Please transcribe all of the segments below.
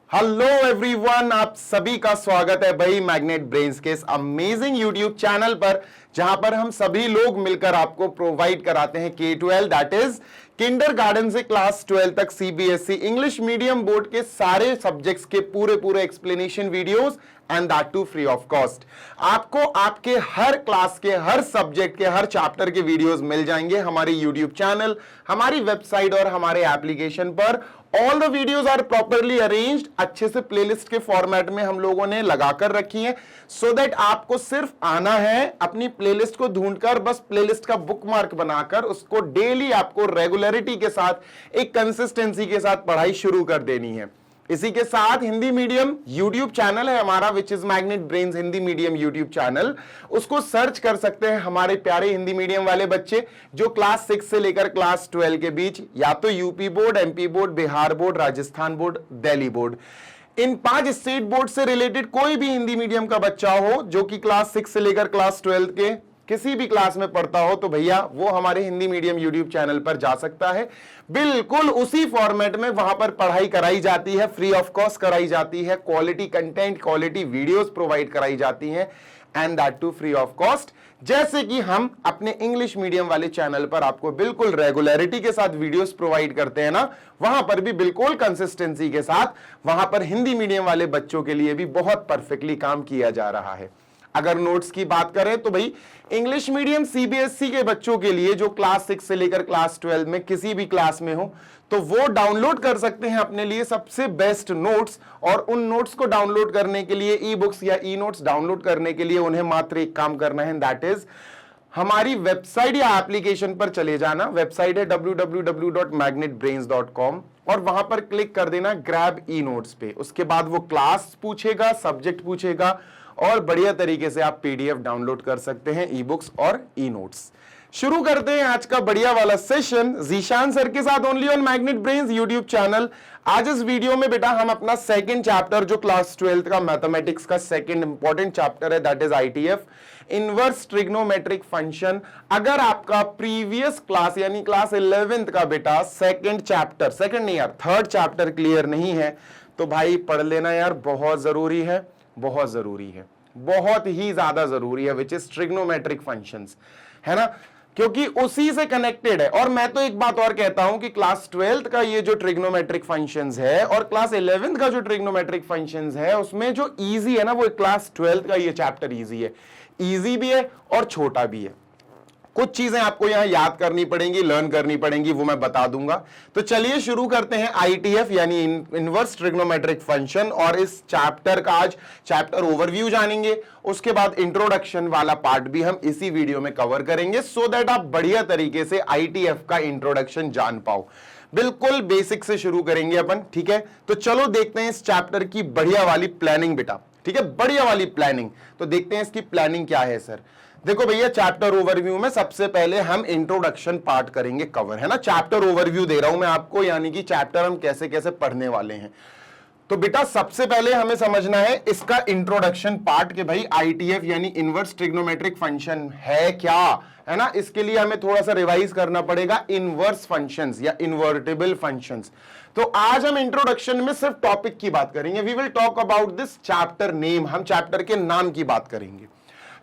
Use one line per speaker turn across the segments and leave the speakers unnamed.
Hello everyone, आप सभी का स्वागत है भाई मैग्नेट ब्रेन्स के इस अमेजिंग यूट्यूब चैनल पर, जहां पर हम सभी लोग मिलकर आपको प्रोवाइड कराते हैं K-12 दैट इज किंडरगार्टन से क्लास 12 तक सीबीएसई इंग्लिश मीडियम बोर्ड के सारे सब्जेक्ट्स के पूरे explanation videos and that too free of cost. आपको आपके हर क्लास के हर सब्जेक्ट के हर चैप्टर के वीडियोस मिल जाएंगे हमारे यूट्यूब चैनल, हमारी वेबसाइट और हमारे एप्लीकेशन पर। All the videos are properly arranged, अच्छे से प्लेलिस्ट के फॉर्मेट में हम लोगों ने लगाकर रखी है सो दैट आपको सिर्फ आना है अपनी प्लेलिस्ट को ढूंढकर, बस प्लेलिस्ट का बुकमार्क बनाकर उसको डेली आपको रेगुलरिटी के साथ एक कंसिस्टेंसी के साथ पढ़ाई शुरू कर देनी है। इसी के साथ हिंदी मीडियम यूट्यूब चैनल है हमारा which is magnet brains Hindi medium YouTube channel. उसको सर्च कर सकते हैं हमारे प्यारे हिंदी मीडियम वाले बच्चे जो क्लास 6 से लेकर क्लास 12 के बीच, या तो UP board, MP board, Bihar board, Rajasthan board, Delhi board, इन 5 स्टेट बोर्ड से रिलेटेड कोई भी हिंदी मीडियम का बच्चा हो जो कि क्लास 6 से लेकर क्लास 12 के किसी भी क्लास में पढ़ता हो, तो भैया वो हमारे हिंदी मीडियम यूट्यूब चैनल पर जा सकता है। बिल्कुल उसी फॉर्मेट में वहां पर पढ़ाई कराई जाती है, फ्री ऑफ कॉस्ट कराई जाती है, quality content, quality videos provide कराई जाती हैं and that too free of cost. जैसे कि हम अपने इंग्लिश मीडियम वाले चैनल पर आपको बिल्कुल रेगुलरिटी के साथ वीडियोस प्रोवाइड करते हैं ना, वहां पर भी बिल्कुल कंसिस्टेंसी के साथ वहां पर हिंदी मीडियम वाले बच्चों के लिए भी बहुत परफेक्टली काम किया जा रहा है। अगर नोट्स की बात करें तो भाई इंग्लिश मीडियम सीबीएसई के बच्चों के लिए जो क्लास 6 से लेकर क्लास 12 में किसी भी क्लास में हो, तो वो डाउनलोड कर सकते हैं अपने लिए सबसे बेस्ट नोट्स। और उन नोट्स को डाउनलोड करने के लिए, ई बुक्स या ई नोट्स डाउनलोड करने के लिए उन्हें मात्र एक काम करना है, दैट इज हमारी वेबसाइट या एप्लीकेशन पर चले जाना। वेबसाइट है www.magnetbrains.com और वहां पर क्लिक कर देना ग्रैब ई नोट्स पे। उसके बाद वो क्लास पूछेगा, सब्जेक्ट पूछेगा और बढ़िया तरीके से आप पीडीएफ डाउनलोड कर सकते हैं, ई बुक्स और ई नोट्स। शुरू करते हैं आज का बढ़िया वाला सेशन जीशान सर के साथ, only on magnet brains YouTube channel. आज इस वीडियो में बेटा हम अपना सेकंड चैप्टर जो क्लास 12 का मैथमेटिक्स का सेकंड इंपॉर्टेंट चैप्टर है, that is ITF, inverse trigonometric function. अगर आपका प्रीवियस क्लास यानी क्लास 11th का बेटा सेकंड चैप्टर, सेकंड नहीं यार थर्ड चैप्टर क्लियर नहीं है, तो भाई पढ़ लेना यार, बहुत जरूरी है, बहुत जरूरी है, बहुत ही ज्यादा जरूरी है, विच इज ट्रिग्नोमेट्रिक फंक्शंस, है ना, क्योंकि उसी से कनेक्टेड है। और मैं तो एक बात और कहता हूं कि क्लास 12th का ये जो ट्रिग्नोमेट्रिक फंक्शंस है और क्लास 11th का जो ट्रिग्नोमेट्रिक फंक्शंस है, उसमें जो इजी है ना, वो क्लास 12th का ये चैप्टर इजी है, इजी भी है और छोटा भी है। कुछ चीजें आपको यहां याद करनी पड़ेंगी, लर्न करनी पड़ेंगी, वो मैं बता दूंगा। तो चलिए शुरू करते हैं आईटीएफ यानी इनवर्स ट्रिग्नोमेट्रिक फंक्शन, और इस चैप्टर का आज चैप्टर ओवरव्यू जानेंगे। उसके बाद इंट्रोडक्शन वाला पार्ट भी हम इसी वीडियो में कवर करेंगे सो दैट आप बढ़िया तरीके से आईटीएफ का इंट्रोडक्शन जान पाओ। बिल्कुल बेसिक से शुरू करेंगे अपन, ठीक है। तो चलो देखते हैं इस चैप्टर की बढ़िया वाली प्लानिंग बेटा, ठीक है, बढ़िया वाली प्लानिंग। तो देखते हैं इसकी प्लानिंग क्या है सर। देखो भैया, चैप्टर ओवरव्यू में सबसे पहले हम इंट्रोडक्शन पार्ट करेंगे कवर, है ना। चैप्टर ओवरव्यू दे रहा हूं मैं आपको, यानी कि चैप्टर हम कैसे कैसे पढ़ने वाले हैं। तो बेटा सबसे पहले हमें समझना है इसका इंट्रोडक्शन पार्ट कि भाई आईटीएफ यानी इनवर्स ट्रिग्नोमेट्रिक फंक्शन है क्या, है ना। इसके लिए हमें थोड़ा सा रिवाइज करना पड़ेगा इनवर्स फंक्शंस या इन्वर्टिबल फंक्शंस। तो आज हम इंट्रोडक्शन में सिर्फ टॉपिक की बात करेंगे, we will talk about this chapter name, हम चैप्टर के नाम की बात करेंगे।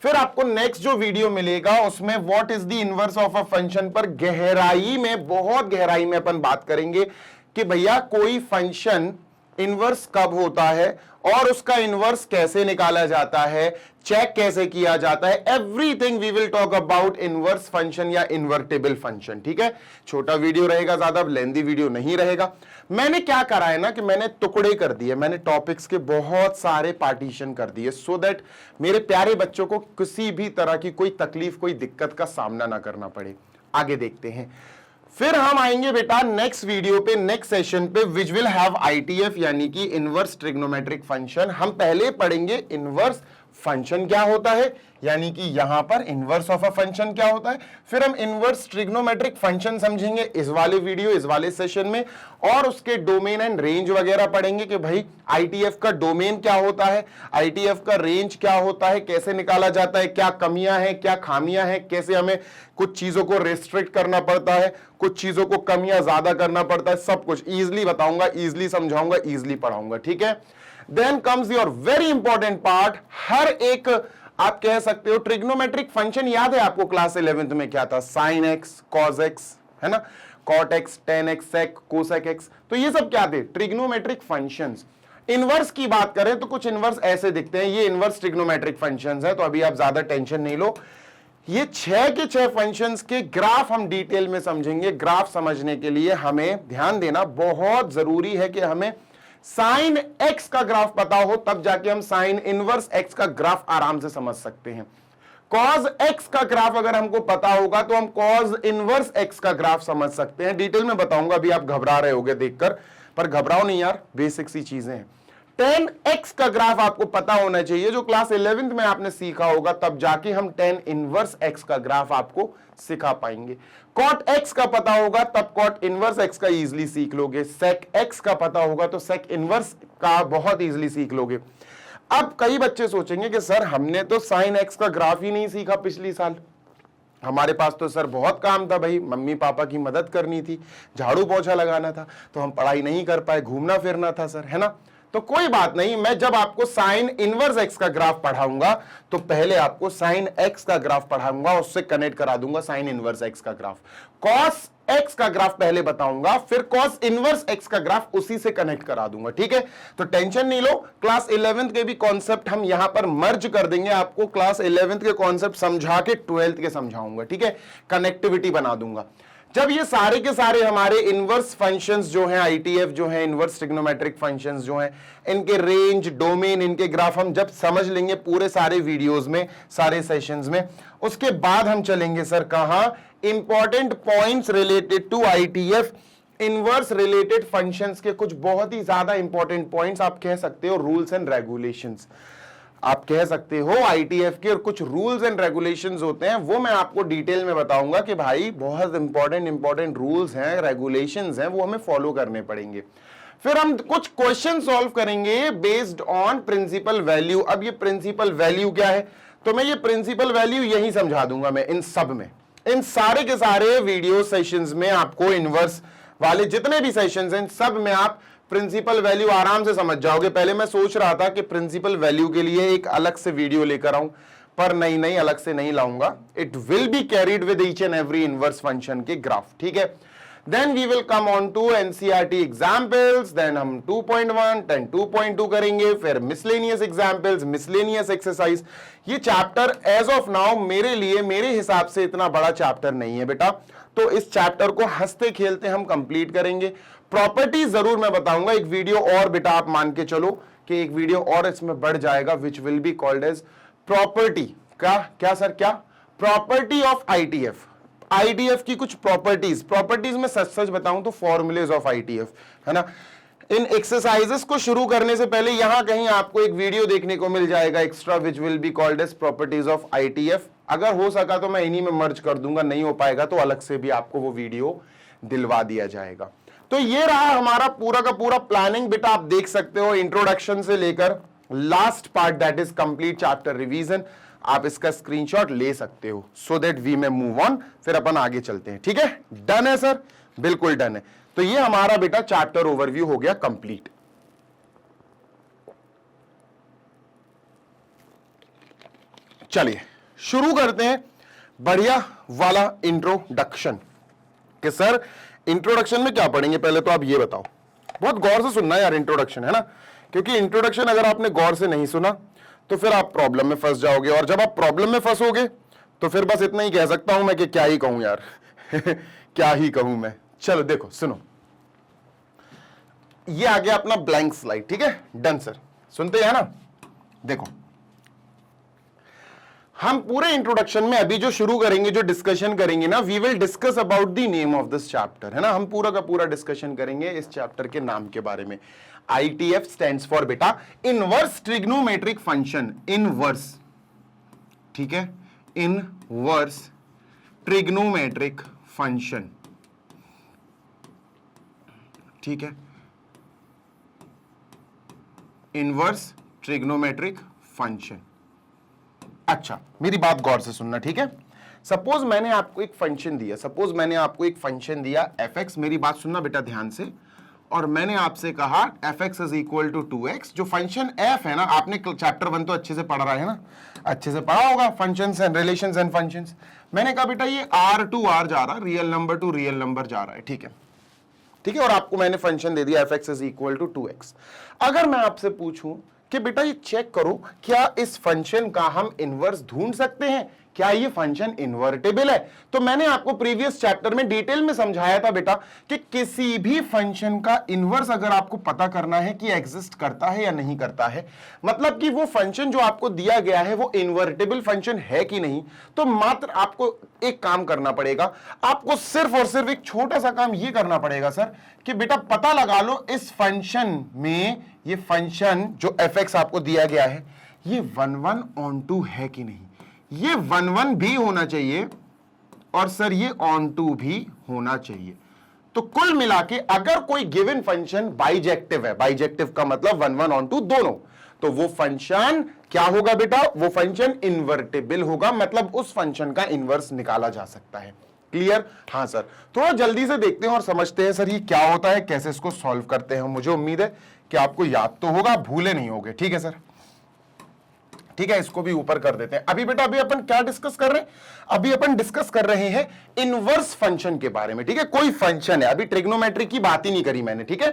फिर आपको नेक्स्ट जो वीडियो मिलेगा उसमें what is the inverse of a function पर गहराई में, बहुत गहराई में अपन बात करेंगे कि भैया कोई फंक्शन इनवर्स कब होता है और उसका इनवर्स कैसे निकाला जाता है, चेक कैसे किया जाता है, everything we will talk about inverse function या इन्वर्टिबल फंक्शन, ठीक है। छोटा वीडियो रहेगा, ज्यादा लेंथी वीडियो नहीं रहेगा। मैंने क्या करा है ना कि मैंने टुकड़े कर दिए, मैंने टॉपिक्स के बहुत सारे पार्टीशन कर दिए सो दैट मेरे प्यारे बच्चों को किसी भी तरह की कोई तकलीफ, कोई दिक्कत का सामना ना करना पड़े। आगे देखते हैं। फिर हम आएंगे बेटा नेक्स्ट वीडियो पे, नेक्स्ट सेशन पे, विच विल हैव आईटीएफ यानी कि इनवर्स ट्रिग्नोमेट्रिक फंक्शन। हम पहले पढ़ेंगे इनवर्स फंक्शन क्या होता है, यानी कि यहां पर इनवर्स ऑफ अ फंक्शन क्या होता है। फिर हम इनवर्स ट्रिग्नोमेट्रिक फंक्शन समझेंगे इस वाले वीडियो, इस वाले सेशन में, और उसके डोमेन एंड रेंज वगैरह पढ़ेंगे कि भाई आईटीएफ का डोमेन क्या होता है, आईटीएफ का रेंज क्या होता है, कैसे निकाला जाता है, क्या कमियां हैं, क्या खामियां हैं, कैसे हमें कुछ चीजों को रिस्ट्रिक्ट करना पड़ता है, कुछ चीजों को कम या ज्यादा करना पड़ता है, सब कुछ इजिली बताऊंगा, इजिली समझाऊंगा, इजिली पढ़ाऊंगा, ठीक है। Then comes your very important part, हर एक आप कह सकते हो ट्रिग्नोमेट्रिक फंक्शन याद है आपको क्लास 11th में क्या था, साइन एक्स, कॉस एक्स, है ना, कॉट एक्स, टेन एक्स, सेक, कोसेक एक्स, तो ये सब क्या थे, ट्रिग्नोमेट्रिक फंक्शंस। इनवर्स की बात करें तो कुछ इनवर्स ऐसे दिखते हैं, ये इनवर्स ट्रिग्नोमेट्रिक फंक्शंस है, तो अभी आप ज्यादा टेंशन नहीं लो। ये 6 के 6 फंक्शंस के ग्राफ हम डिटेल में समझेंगे। ग्राफ समझने के लिए हमें ध्यान देना बहुत जरूरी है कि हमें साइन एक्स का ग्राफ पता हो, तब जाके हम साइन इनवर्स एक्स का ग्राफ आराम से समझ सकते हैं। कॉज एक्स का ग्राफ अगर हमको पता होगा तो हम कॉज इनवर्स एक्स का ग्राफ समझ सकते हैं। डिटेल में बताऊंगा, अभी आप घबरा रहे होगे देखकर, पर घबराओ नहीं यार, बेसिक सी चीजें हैं। tan x का ग्राफ आपको पता होना चाहिए, जो क्लास 11th में आपने सीखा होगा, तब जाके हम tan इनवर्स x का ग्राफ आपको सिखा पाएंगे। cot x का पता होगा तब cot इनवर्स x का इजीली सीख लोगे। sec x का पता होगा तो sec इनवर्स का बहुत इजीली सीख लोगे। अब कई बच्चे सोचेंगे कि सर हमने तो sin x का ग्राफ ही नहीं सीखा पिछली साल, हमारे पास तो सर बहुत काम था भाई, मम्मी पापा की मदद करनी थी, झाड़ू पोछा लगाना था, तो हम पढ़ाई नहीं कर पाए, घूमना फिरना था सर, है ना। तो कोई बात नहीं, मैं जब आपको साइन इनवर्स एक्स का ग्राफ पढ़ाऊंगा तो पहले आपको साइन एक्स का ग्राफ पढ़ाऊंगा, उससे कनेक्ट करा दूंगा साइन इनवर्स एक्स का ग्राफ। कॉस एक्स का ग्राफ पहले बताऊंगा, फिर कॉस इनवर्स एक्स का ग्राफ उसी से कनेक्ट करा दूंगा, ठीक है। तो टेंशन नहीं लो, क्लास 11th के भी कॉन्सेप्ट हम यहां पर मर्ज कर देंगे, आपको क्लास 11th के कॉन्सेप्ट समझा के 12th के समझाऊंगा, ठीक है, कनेक्टिविटी बना दूंगा। जब ये सारे के सारे हमारे इनवर्स फंक्शंस जो हैं, आईटीएफ जो हैं, इनवर्स ट्रिग्नोमेट्रिक फंक्शंस जो हैं, इनके रेंज, डोमेन, इनके ग्राफ हम जब समझ लेंगे पूरे सारे वीडियोस में, सारे सेशंस में, उसके बाद हम चलेंगे सर कहां, important points related to ITF, inverse related functions के कुछ बहुत ही ज्यादा इंपॉर्टेंट पॉइंट्स, आप कह सकते हो रूल्स एंड रेगुलेशंस, आप कह सकते हो आईटीएफ के और कुछ रूल्स एंड रेगुलेशंस होते हैं, वो मैं आपको डिटेल में बताऊंगा कि भाई बहुत इंपॉर्टेंट रूल्स हैं, रेगुलेशंस हैं, वो हमें फॉलो करने पड़ेंगे। फिर हम कुछ क्वेश्चन सॉल्व करेंगे बेस्ड ऑन प्रिंसिपल वैल्यू। अब ये प्रिंसिपल वैल्यू क्या है, तो मैं ये प्रिंसिपल वैल्यू यही समझा दूंगा, मैं इन सब में, इन सारे के सारे वीडियो सेशंस में आपको इनवर्स वाले जितने भी सेशंस हैं, सब में आप प्रिंसिपल वैल्यू आराम से समझ जाओगे। पहले मैं सोच रहा था कि प्रिंसिपल वैल्यू के लिए एक अलग से वीडियो लेकर आऊं, पर नहीं, अलग से नहीं लाऊंगा, it will be carried with each and every inverse function के ग्राफ, ठीक है। Then we will come on to NCERT examples, then हम 2.1 10 2.2 करेंगे, फिर मिसलेनियस एग्जाम्पल्स, मिसलेनियस एक्सरसाइज। ये चैप्टर एज ऑफ नाउ मेरे लिए, मेरे हिसाब से इतना बड़ा चैप्टर नहीं है बेटा, तो इस चैप्टर को हंसते खेलते हम कंप्लीट करेंगे। प्रॉपर्टी जरूर मैं बताऊंगा, एक वीडियो और बेटा आप मान के चलो कि एक वीडियो और इसमें बढ़ जाएगा, which will be called as property का, क्या सर, क्या प्रॉपर्टी ऑफ आईटीएफ, आईटीएफ की कुछ प्रॉपर्टीज में सच बताऊं तो फॉर्मूलेज ऑफ आईटीएफ, है ना। इन एक्सरसाइजेस को शुरू करने से पहले यहां कहीं आपको एक वीडियो देखने को मिल जाएगा extra, which will be called as properties of ITF. अगर हो सका तो मैं इन्हीं में मर्ज कर दूंगा, नहीं हो पाएगा तो अलग से भी आपको वो वीडियो दिलवा दिया जाएगा। तो ये रहा हमारा पूरा का पूरा प्लानिंग बेटा, आप देख सकते हो इंट्रोडक्शन से लेकर last part, that is complete chapter revision. आप इसका स्क्रीनशॉट ले सकते हो सो दैट वी में मूव ऑन, फिर अपन आगे चलते हैं, ठीक है। डन है सर, बिल्कुल डन है। तो ये हमारा बेटा चैप्टर ओवरव्यू हो गया कंप्लीट। चलिए शुरू करते हैं बढ़िया वाला इंट्रोडक्शन कि सर इंट्रोडक्शन में क्या पढ़ेंगे। पहले तो आप ये बताओ, बहुत गौर से सुनना यार इंट्रोडक्शन, है ना, क्योंकि इंट्रोडक्शन अगर आपने गौर से नहीं सुना तो फिर आप प्रॉब्लम में फंस जाओगे, और जब आप प्रॉब्लम में फंसोगे तो फिर बस इतना ही कह सकता हूं मैं कि क्या ही कहूं यार क्या ही कहूं मैं। चलो देखो सुनो, ये आ गया अपना ब्लैंक स्लाइड, ठीक है, डन सर, सुनते हैं ना। देखो हम पूरे इंट्रोडक्शन में अभी जो शुरू करेंगे, जो डिस्कशन करेंगे ना, we will discuss about the name of this chapter, है ना। हम पूरा का पूरा डिस्कशन करेंगे इस चैप्टर के नाम के बारे में। ITF स्टैंड्स फॉर बेटा इनवर्स ट्रिग्नोमेट्रिक फंक्शन, इनवर्स, ठीक है, इनवर्स ट्रिग्नोमेट्रिक फंक्शन, ठीक है, इनवर्स ट्रिग्नोमेट्रिक फंक्शन। अच्छा, मेरी बात गौर से सुनना, ठीक है। सपोज मैंने आपको एक फंक्शन दिया, सपोज मैंने आपको एक फंक्शन दिया fx, मेरी बात सुनना बेटा ध्यान से, और मैंने आपसे कहा fx is equal to 2x। जो फंक्शन f है ना, आपने चैप्टर 1 तो अच्छे से पढ़ रहा है ना, अच्छे से पढ़ा होगा, functions and relations and functions. मैंने कहा बेटा ये r टू r जा रहा है, real number two real number जा रहा है, ठीक है, ठीक है, और आपको मैंने फंक्शन दे दिया fx is equal to 2x। अगर मैं आपसे पूछूं कि बेटा ये चेक करो, क्या इस फंक्शन का हम इनवर्स ढूंढ सकते हैं, क्या ये फंक्शन इन्वर्टेबल है? तो मैंने आपको प्रीवियस चैप्टर में डिटेल में समझाया था बेटा कि किसी भी फंक्शन का इनवर्स अगर आपको पता करना है कि एग्जिस्ट करता है या नहीं करता है, मतलब कि वो फंक्शन जो आपको दिया गया है वो इन्वर्टेबल फंक्शन है कि नहीं, तो मात्र आपको एक काम करना पड़ेगा, आपको सिर्फ और सिर्फ एक छोटा सा काम ये करना पड़ेगा सर, कि बेटा पता लगा लो इस फंक्शन में, ये फंक्शन जो fx आपको दिया गया है ये 1 ऑन टू है कि नहीं। ये 1 भी होना चाहिए और सर ये ऑन टू भी होना चाहिए। तो कुल मिला के अगर कोई गिवन फंक्शन बाइजेक्टिव है, बाइजेक्टिव का मतलब 1 ऑन टू दोनों, तो वो फंक्शन क्या होगा बेटा, वो फंक्शन इन्वर्टेबल होगा, मतलब उस फंक्शन का इनवर्स निकाला जा सकता है। क्लियर? हाँ सर, थोड़ा जल्दी से देखते हैं और समझते हैं सर ये क्या होता है, कैसे इसको सॉल्व करते हैं। मुझे उम्मीद है कि आपको याद तो होगा, भूले नहीं होगे, ठीक है सर, ठीक है। इसको भी ऊपर कर देते हैं। अभी बेटा अभी अपन क्या डिस्कस कर रहे हैं, अभी अपन डिस्कस कर रहे हैं इनवर्स फंक्शन के बारे में, ठीक है। कोई फंक्शन है, अभी ट्रिग्नोमेट्री की बात ही नहीं करी मैंने, ठीक है।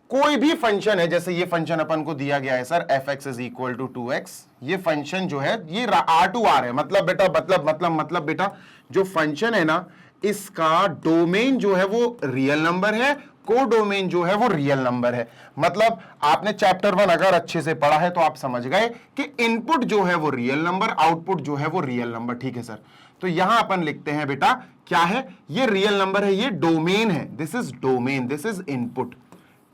कोई भी फंक्शन है, जैसे ये फंक्शन अपन को दिया गया है sir fx is equal to 2x, ये फंक्शन जो है ये r टू r है, मतलब बेटा मतलब बेटा जो फंक्शन है ना, इसका डोमेन जो है वो रियल नंबर है, कोडोमेन जो है वो रियल नंबर है। मतलब आपने चैप्टर 1 अगर अच्छे से पढ़ा है तो आप समझ गए कि इनपुट जो है वो रियल नंबर, आउटपुट जो है वो रियल नंबर, ठीक है सर। तो यहां अपन लिखते हैं बेटा क्या है, ये रियल नंबर है, ये डोमेन है, this is domain, this is input,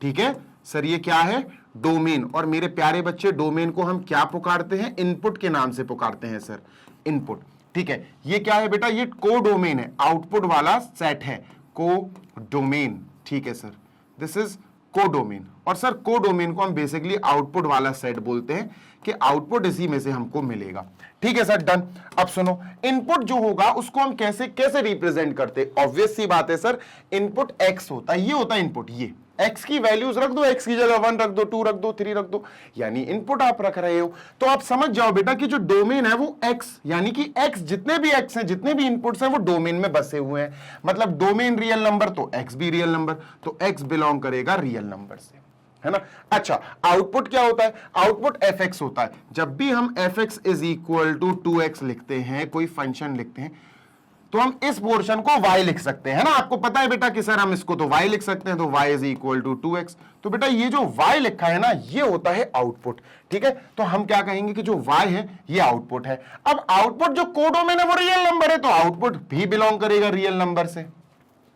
ठीक है सर। ये क्या है, डोमेन। और मेरे प्यारे बच्चे डोमेन को हम क्या पुकारते हैं, इनपुट के नाम से पुकारते हैं सर, इनपुट, ठीक है। ये क्या है बेटा, ये कोडोमेन है, आउटपुट वाला सेट है, कोडोमेन, ठीक है सर, दिस इज कोडोमेन। और सर कोडोमेन को हम बेसिकली आउटपुट वाला सेट बोलते हैं कि आउटपुट इसी में से हमको मिलेगा, ठीक है सर, डन। अब सुनो, इनपुट जो होगा उसको हम कैसे कैसे रिप्रेजेंट करते, ऑब्वियस सी बात है सर, इनपुट x होता है, ये होता है इनपुट, ये x की वैल्यूज रख दो, x की जगह 1 रख दो, 2 रख दो, 3 रख दो, यानी इनपुट आप रख रहे हो। तो आप समझ जाओ बेटा कि जो डोमेन है वो x, यानी कि x, जितने भी x हैं, जितने भी इनपुट्स हैं वो डोमेन में बसे हुए हैं, मतलब डोमेन रियल नंबर तो x भी रियल नंबर, तो x बिलोंग करेगा रियल नंबर से, है ना। अच्छा, आउटपुट क्या होता है, आउटपुट fx होता है। जब भी हम fx is equal to 2x लिखते हैं, कोई फंक्शन लिखते हैं, तो हम इस पोर्शन को y लिख सकते हैं, है ना। आपको पता है बेटा कि सर हम इसको तो y लिख सकते हैं, तो y is equal to 2x। तो बेटा ये जो y लिखा है ना, ये होता है आउटपुट, ठीक है। तो हम क्या कहेंगे कि जो y है ये आउटपुट है। अब आउटपुट जो कोडोमेन है वो रियल नंबर है, तो आउटपुट भी बिलोंग करेगा रियल नंबर से।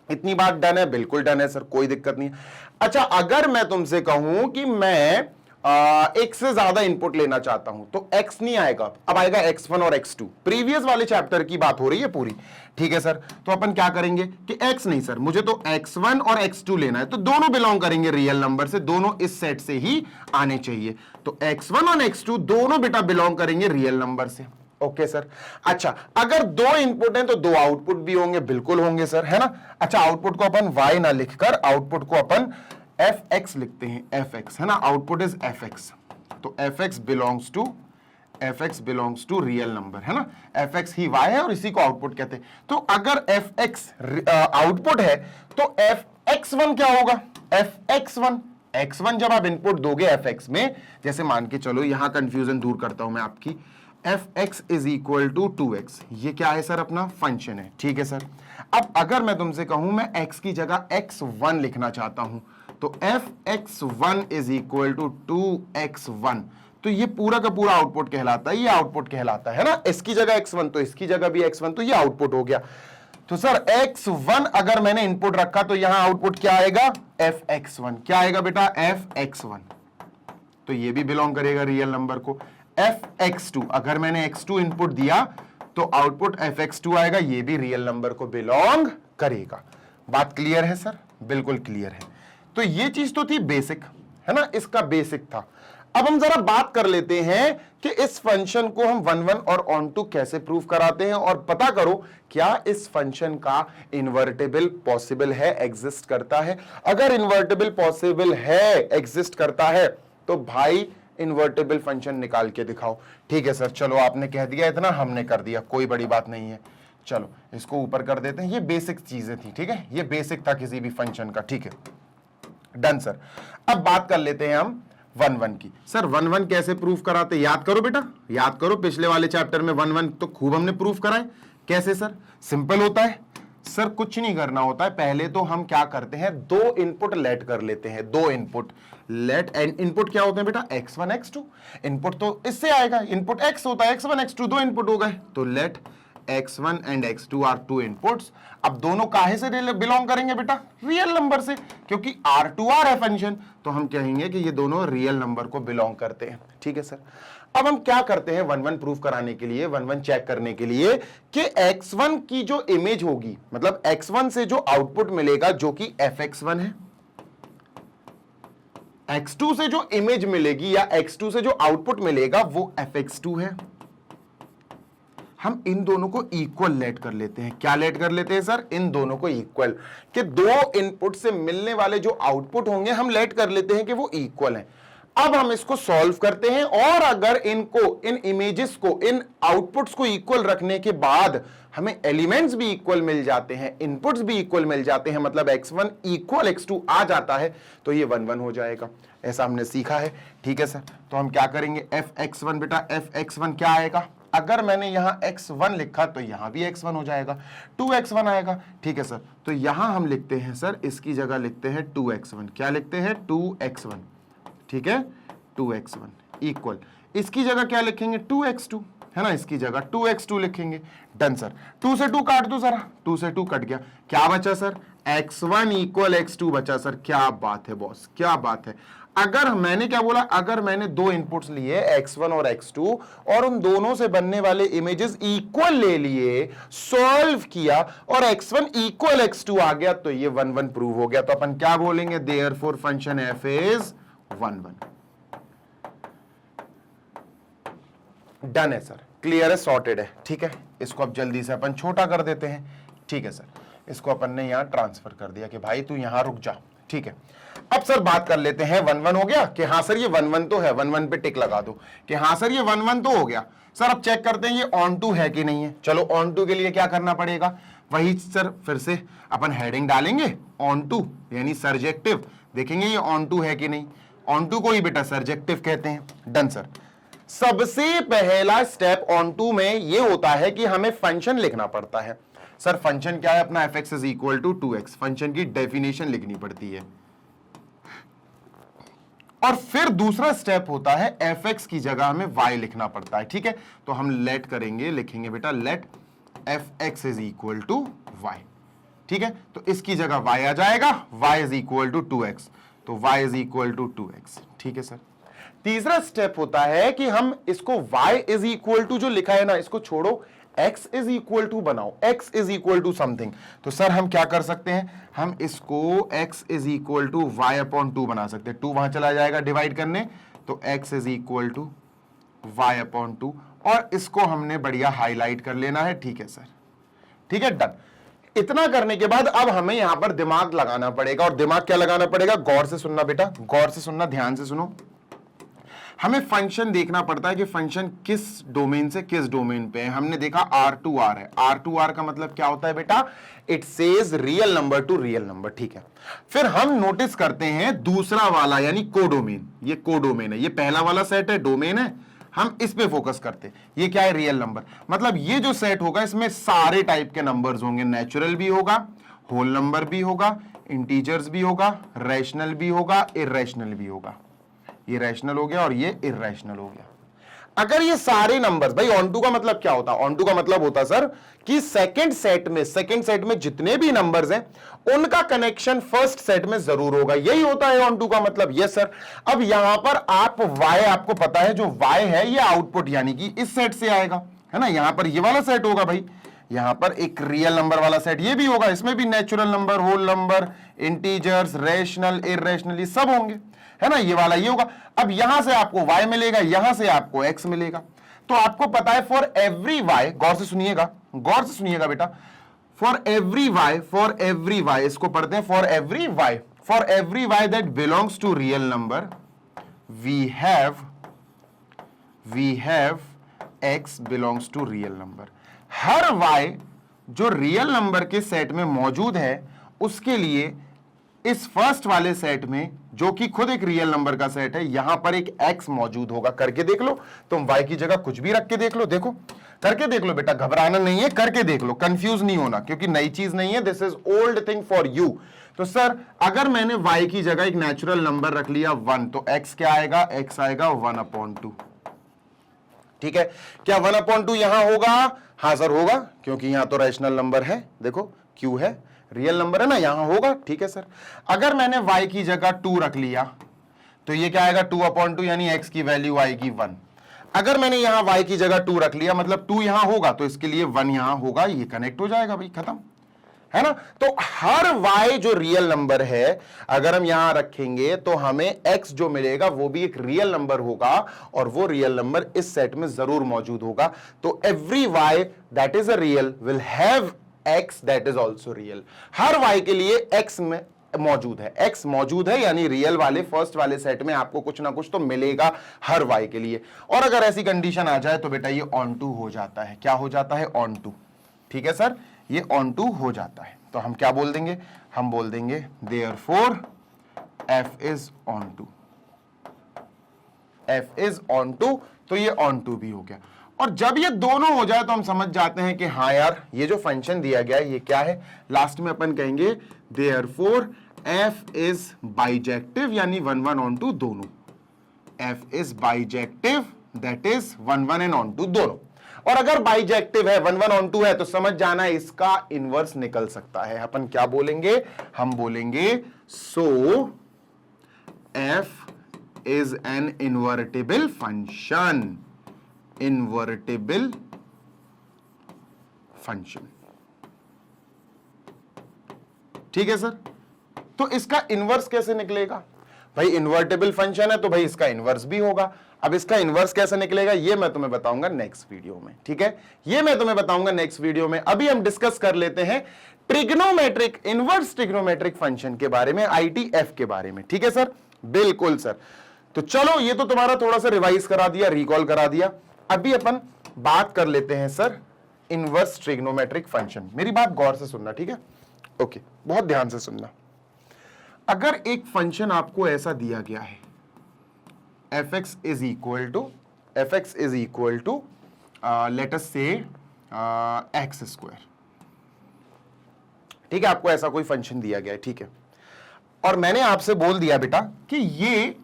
इतनी बात डन है, बिल्कुल डन है सर, कोई दिक्कत नहीं है। अच्छा, अगर मैं तुमसे कहूं कि मैं एक से ज्यादा इनपुट लेना चाहता हूं, तो x नहीं आएगा, अब आएगा x1 और x2। प्रीवियस वाले चैप्टर की बात हो रही है पूरी, ठीक है सर। तो अपन क्या करेंगे कि x नहीं सर, मुझे तो x1 और x2 लेना है, तो दोनों बिलोंग करेंगे रियल नंबर से, दोनों इस सेट से ही आने चाहिए। तो x1 और x2 दोनों बेटा बिलोंग करेंगे रियल नंबर से, ओके सर। अच्छा, अगर 2 इनपुट हैं तो 2 आउटपुट भी होंगे, बिल्कुल होंगे सर, है ना। अच्छा, आउटपुट को अपन y ना लिखकर आउटपुट को अपन fx लिखते हैं, fx, है ना, आउटपुट इज fx। तो fx belongs to real number, है ना, fx ही y है और इसी को आउटपुट कहते हैं। तो अगर fx आउटपुट है तो fx1 क्या होगा, fx1, x1 जब आप इनपुट दोगे fx में, जैसे मान के चलो, यहां कंफ्यूजन दूर करता हूं मैं आपकी, fx is equal to 2x, ये क्या है सर, अपना फंक्शन है, ठीक है सर। अब अगर मैं तुमसे कहूं मैं x की जगह x1 लिखना चाहता हूं, तो fx1 is equal to 2x1, तो ये पूरा का पूरा आउटपुट कहलाता है, ये आउटपुट कहलाता है ना। इसकी जगह x1 तो इसकी जगह भी x1, तो ये आउटपुट हो गया। तो सर x1 अगर मैंने इनपुट रखा तो यहां आउटपुट क्या आएगा, fx1। क्या आएगा बेटा, fx1, तो ये भी बिलोंग करेगा रियल नंबर को। fx2 अगर मैंने x2 इनपुट दिया तो आउटपुट fx2 आएगा, ये भी रियल नंबर को बिलोंग करेगा। बात क्लियर है सर, बिल्कुल क्लियर है। तो ये चीज तो थी बेसिक, है ना, इसका बेसिक था। अब हम जरा बात कर लेते हैं कि इस फंक्शन को हम 1 1 और ऑन टू कैसे प्रूव कराते हैं, और पता करो क्या इस फंक्शन का इन्वर्टेबल पॉसिबल है, एग्जिस्ट करता है। अगर इन्वर्टेबल पॉसिबल है, एग्जिस्ट करता है, तो भाई इन्वर्टेबल फंक्शन निकाल के दिखाओ। ठीक है सर, चलो आपने कह दिया इतना, हमने कर दिया, कोई बड़ी बात नहीं है। चलो इसको ऊपर कर देते हैं, ये बेसिक चीजें थी, ठीक है, ये बेसिक था किसी भी फंक्शन का। ठीक है, डन सर। अब बात कर लेते हैं हम 1 1 की। सर 1 1 कैसे प्रूफ कराते, याद करो बेटा, याद करो, पिछले वाले चैप्टर में 1 1 तो खूब हमने प्रूफ कराए। कैसे सर, सिंपल होता है सर, कुछ नहीं करना होता है। पहले तो हम क्या करते हैं, दो इनपुट लेट कर लेते हैं, दो इनपुट लेट। एंड इनपुट क्या होते हैं बेटा, x1 x2। इनपुट तो इससे आएगा, इनपुट x होता है, x1 x2 दो इनपुट हो गए, तो let x1 and x2 are two inputs. अब दोनों काहे से बिलोंग करेंगे बेटा, रियल नंबर से, क्योंकि R2R है फंक्शन, तो हम कहेंगे कि ये दोनों रियल नंबर को बिलोंग करते हैं। ठीक है सर। अब हम क्या करते हैं 1 1 प्रूफ कराने के लिए, 1 1 चेक करने के लिए कि x1 की जो इमेज होगी, मतलब x1 से जो आउटपुट मिलेगा जो कि fx1 है, x2 से जो इमेज मिलेगी या x2 से जो आउटपुट मिलेगा वो fx2 है। हम इन दोनों को इक्वल लेट कर लेते हैं। क्या लेट कर लेते हैं सर, इन दोनों को इक्वल, कि दो इनपुट से मिलने वाले जो आउटपुट होंगे हम लेट कर लेते हैं कि वो इक्वल हैं। अब हम इसको सॉल्व करते हैं, और अगर इनको, इन इमेजेस को, इन आउटपुट्स को इक्वल रखने के बाद हमें एलिमेंट्स भी इक्वल मिल जाते हैं, इनपुट्स भी इक्वल मिल जाते हैं, मतलब x1 इक्वल x2 आ जाता है, तो ये 1 1 हो जाएगा। ऐसा हमने सीखा है। ठीक है सर, तो हम क्या करेंगे, fx1 बेटा, fx1 क्या आएगा, अगर मैंने यहां x1 लिखा तो यहां भी x1 हो जाएगा, 2x1 आएगा। ठीक है सर, तो यहां हम लिखते हैं सर, इसकी जगह लिखते हैं 2x1। क्या लिखते हैं, 2x1। ठीक है, 2x1 इक्वल, इसकी जगह क्या लिखेंगे, 2x2, है ना, इसकी जगह 2x2 लिखेंगे। डन सर, 2 से 2 काट दो जरा, 2 से 2 कट गया, क्या बचा सर, x1 इक्वल x2 बचा सर। क्या बात है बॉस, क्या बात है। अगर मैंने क्या बोला, अगर मैंने दो इनपुट्स लिए x1 और x2 और उन दोनों से बनने वाले इमेजेस इक्वल ले लिए, सॉल्व किया और x1 इक्वल x2 आ गया, तो ये 1 1 प्रूव हो गया। तो अपन क्या बोलेंगे, therefore function f is 1 1। Done है सर, क्लियर है, सॉर्टेड है। ठीक है, इसको अब जल्दी से अपन छोटा कर देते हैं। ठीक है सर, इसको अपन ने यहां ट्रांसफर कर दिया कि भाई तू यहां रुक जा। ठीक है, अब सर बात कर लेते हैं 1 1 हो गया कि हाँ सर ये 1 1 तो है, 1 1 पे टिक लगा दो कि हाँ सर ये 1 1 तो हो गया। सर अब चेक करते हैं ये ऑन टू है कि नहीं है। चलो ऑन टू के लिए क्या करना पड़ेगा, वही सर फिर से अपन हेडिंग डालेंगे ऑन टू, यानी सर्जेक्टिव, देखेंगे ये ऑन टू है कि नहीं। ऑन टू को ही बेटा सर्जेक्टिव कहते हैं। डन सर, सबसे पहला स्टेप ऑन टू में ये होता है कि हमें फंक्शन लिखना पड़ता है। सर फंक्शन क्या है अपना, fx is equal to 2x, function की डेफिनेशन लिखनी पड़ती है। और फिर दूसरा स्टेप होता है fx की जगह हमें y लिखना पड़ता है। ठीक है, तो हम लेट करेंगे, लिखेंगे बेटा let fx is equal to y। ठीक है, तो इसकी जगह y आ जाएगा, y is equal to 2x, तो y is equal to 2x। ठीक है सर, तीसरा स्टेप होता है कि हम इसको y इज इक्वल टू जो लिखा है ना, इसको छोड़ो, x इज इक्वल टू बनाओ, x is equal to something. तो सर हम क्या कर सकते हैं, हम इसको x is equal to y upon 2 बना सकते हैं। 2 वहां चला जाएगा डिवाइड करने, तो x is equal to y upon 2, और इसको हमने बढ़िया हाईलाइट कर लेना है। ठीक है सर, ठीक है, डन। इतना करने के बाद अब हमें यहां पर दिमाग लगाना पड़ेगा, और दिमाग क्या लगाना पड़ेगा, गौर से सुनना बेटा, गौर से सुनना, ध्यान से सुनो। हमें फंक्शन देखना पड़ता है कि फंक्शन किस डोमेन से किस डोमेन पे है। हमने देखा R2R है, R2R का मतलब क्या होता है बेटा, it says real number two real number. ठीक है, फिर हम नोटिस करते हैं दूसरा वाला यानी कोडोमेन, ये कोडोमेन है, ये पहला वाला सेट है, डोमेन है, हम इस पे फोकस करते हैं। ये क्या है, रियल नंबर, मतलब ये जो सेट होगा इसमें सारे टाइप के नंबर्स होंगे, नेचुरल भी होगा, होल नंबर भी होगा, इंटीजर्स भी होगा, रैशनल भी होगा, इर्रेशनल भी होगा। ये रैशनल हो गया और ये इर्रेशनल हो गया। अगर ये सारे नंबर्स, भाई ऑन टू का मतलब क्या होता है? ऑन टू का मतलब होता सर कि सेकंड सेट में जितने भी नंबर्स हैं उनका कनेक्शन फर्स्ट सेट में जरूर होगा, यही होता है ऑन टू का मतलब। Yes sir. अब यहां पर आप y, आपको पता है जो y है ये आउटपुट यानी कि इस सेट से आएगा, है ना। यहां पर ये वाला सेट होगा भाई, यहां पर एक रियल नंबर वाला सेट ये भी होगा, इसमें भी natural number, whole number, integers, rational, irrational, ये सब होंगे, है ना। ये वाला ये होगा। अब यहां से आपको y मिलेगा, यहां से आपको x मिलेगा। तो आपको पता है फॉर एवरी y, गौर से सुनिएगा बेटा, फॉर एवरी y, इसको पढ़ते हैं for every y that belongs to real number we have x belongs to real number. हर y जो रियल नंबर के सेट में मौजूद है उसके लिए इस फर्स्ट वाले सेट में, जो कि खुद एक रियल नंबर का सेट है, यहां पर एक x मौजूद होगा। करके देख लो, तुम y की जगह कुछ भी रख के देख लो, देखो करके देख लो बेटा, घबराना नहीं है, करके देख लो, कंफ्यूज नहीं होना, क्योंकि नई चीज नहीं है, this is old thing for you. तो सर अगर मैंने y की जगह एक नेचुरल नंबर रख लिया 1, तो x क्या आएगा? x आएगा 1/2। ठीक है, क्या 1/2 यहां होगा? हां सर होगा, क्योंकि यहां तो रैशनल नंबर है, देखो q है, रियल नंबर है ना, यहां होगा। ठीक है सर। अगर मैंने y की जगह 2 रख लिया तो ये क्या आएगा? 2/2, यानी x की वैल्यू आएगी 1। अगर मैंने यहां y की जगह 2 रख लिया, मतलब 2 यहां होगा तो इसके लिए 1 यहां होगा, ये कनेक्ट हो जाएगा भाई, खत्म, है ना। तो हर y जो रियल नंबर है अगर हम यहां रखेंगे तो हमें x जो मिलेगा वो भी एक रियल नंबर होगा, और वो रियल नंबर इस सेट में जरूर मौजूद होगा। तो every y that is a real will have x that is also real. Her y के लिए x में मौजूद है, x मौजूद है, यानी रियल वाले फर्स्ट वाले सेट में आपको कुछ ना कुछ तो मिलेगा हर y के लिए। और अगर ऐसी कंडीशन आ जाए तो बेटा ये ऑन टू हो जाता है। क्या हो जाता है? Onto. ठीक है सर, ये ऑन टू हो जाता है। तो हम क्या बोल देंगे? हम बोल देंगे therefore f is onto, f is onto, तो ये ऑन टू भी हो गया। और जब ये दोनों हो जाए तो हम समझ जाते हैं कि हाँ यार ये जो फंक्शन दिया गया है ये क्या है। लास्ट में अपन कहेंगे देयरफॉर f इज बाइजेक्टिव, यानी 1 1 ऑन टू दोनों। f is bijective that is 1 1 and onto दोनों। और अगर बाइजेक्टिव है, 1 1 ऑन टू है, तो समझ जाना इसका इनवर्स निकल सकता है। अपन क्या बोलेंगे? हम बोलेंगे सो f is an invertible function, invertible function. ठीक है सर। तो इसका इनवर्स कैसे निकलेगा? भाई इन्वर्टेबल फंक्शन है तो भाई इसका इनवर्स भी होगा। अब इसका इनवर्स कैसे निकलेगा ये मैं तुम्हें बताऊंगा नेक्स्ट वीडियो में। ठीक है, ये मैं तुम्हें बताऊंगा नेक्स्ट वीडियो में। अभी हम डिस्कस कर लेते हैं ट्रिग्नोमेट्रिक, इनवर्स ट्रिग्नोमेट्रिक फंक्शन के बारे में, ITF के बारे में। ठीक है सर, बिल्कुल सर। तो चलो ये तो तुम्हारा थोड़ा सा रिवाइज करा दिया, रिकॉल करा दिया। अभी अपन बात कर लेते हैं सर इनवर्स ट्रिग्नोमेट्रिक फंक्शन। मेरी बात गौर से सुनना, ठीक है? ओके, बहुत ध्यान से सुनना। अगर एक फंक्शन आपको ऐसा दिया गया है f(x) is equal to let us say x², ठीक है, आपको ऐसा कोई फंक्शन दिया गया है, ठीक है, और मैंने आपसे बोल दिया बेटा कि ये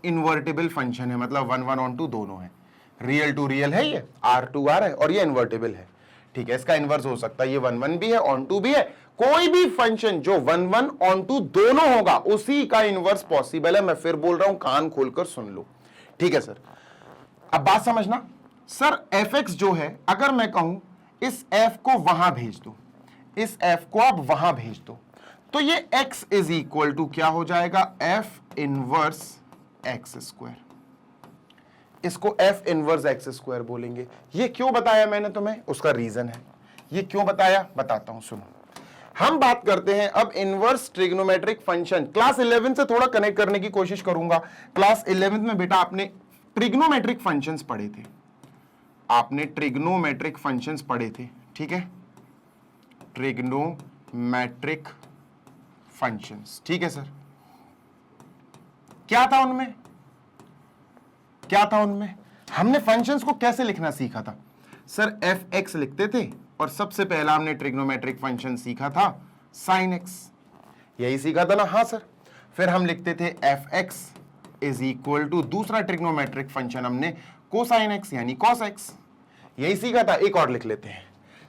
इन्वर्टेबल फंक्शन है, मतलब 1 1 ऑन टू दोनों है, रियल टू रियल है, ये R टू R है, और ये इन्वर्टेबल है। ठीक है, इसका इनवर्स हो सकता है, ये 1 1 भी है, ऑन टू भी है। कोई भी फंक्शन जो 1 1 ऑन टू दोनों होगा उसी का इनवर्स पॉसिबल है। मैं फिर बोल रहा हूं, कान खोलकर सुन लो। ठीक है सर, अब बात समझना। सर f(x) जो है, अगर मैं कहूं इस f को वहां भेज दो, इस f को आप वहां भेज दो, तो ये x इज इक्वल टू क्या हो जाएगा? f inverse x²। इसको f इनवर्स x² बोलेंगे। ये क्यों बताया मैंने तुम्हें? उसका रीजन है। ये क्यों बताया बताता हूं, सुनो। हम बात करते हैं अब इनवर्स ट्रिग्नोमेट्रिक फंक्शन। क्लास 11 से थोड़ा कनेक्ट करने की कोशिश करूंगा। क्लास 11 में बेटा आपने ट्रिग्नोमेट्रिक फंक्शंस पढ़े थे, आपने ट्रिग्नोमेट्रिक फंक्शंस पढ़े थे, ठीक है, ट्रिग्नोमेट्रिक फंक्शंस, ठीक है सर। क्या था उनमें? क्या था उनमें? हमने फंक्शंस को कैसे लिखना सीखा था सर? f(x) लिखते थे, और सबसे पहला हमने ट्रिग्नोमेट्रिक फंक्शन सीखा था sin x, यही सीखा था ना? हाँ सर। फिर हम लिखते थे f(x) इज इक्वल टू दूसरा ट्रिग्नोमेट्रिक फंक्शन हमने कोसाइन एक्स यानी कॉस एक्स, यही सीखा था। एक और लिख लेते हैं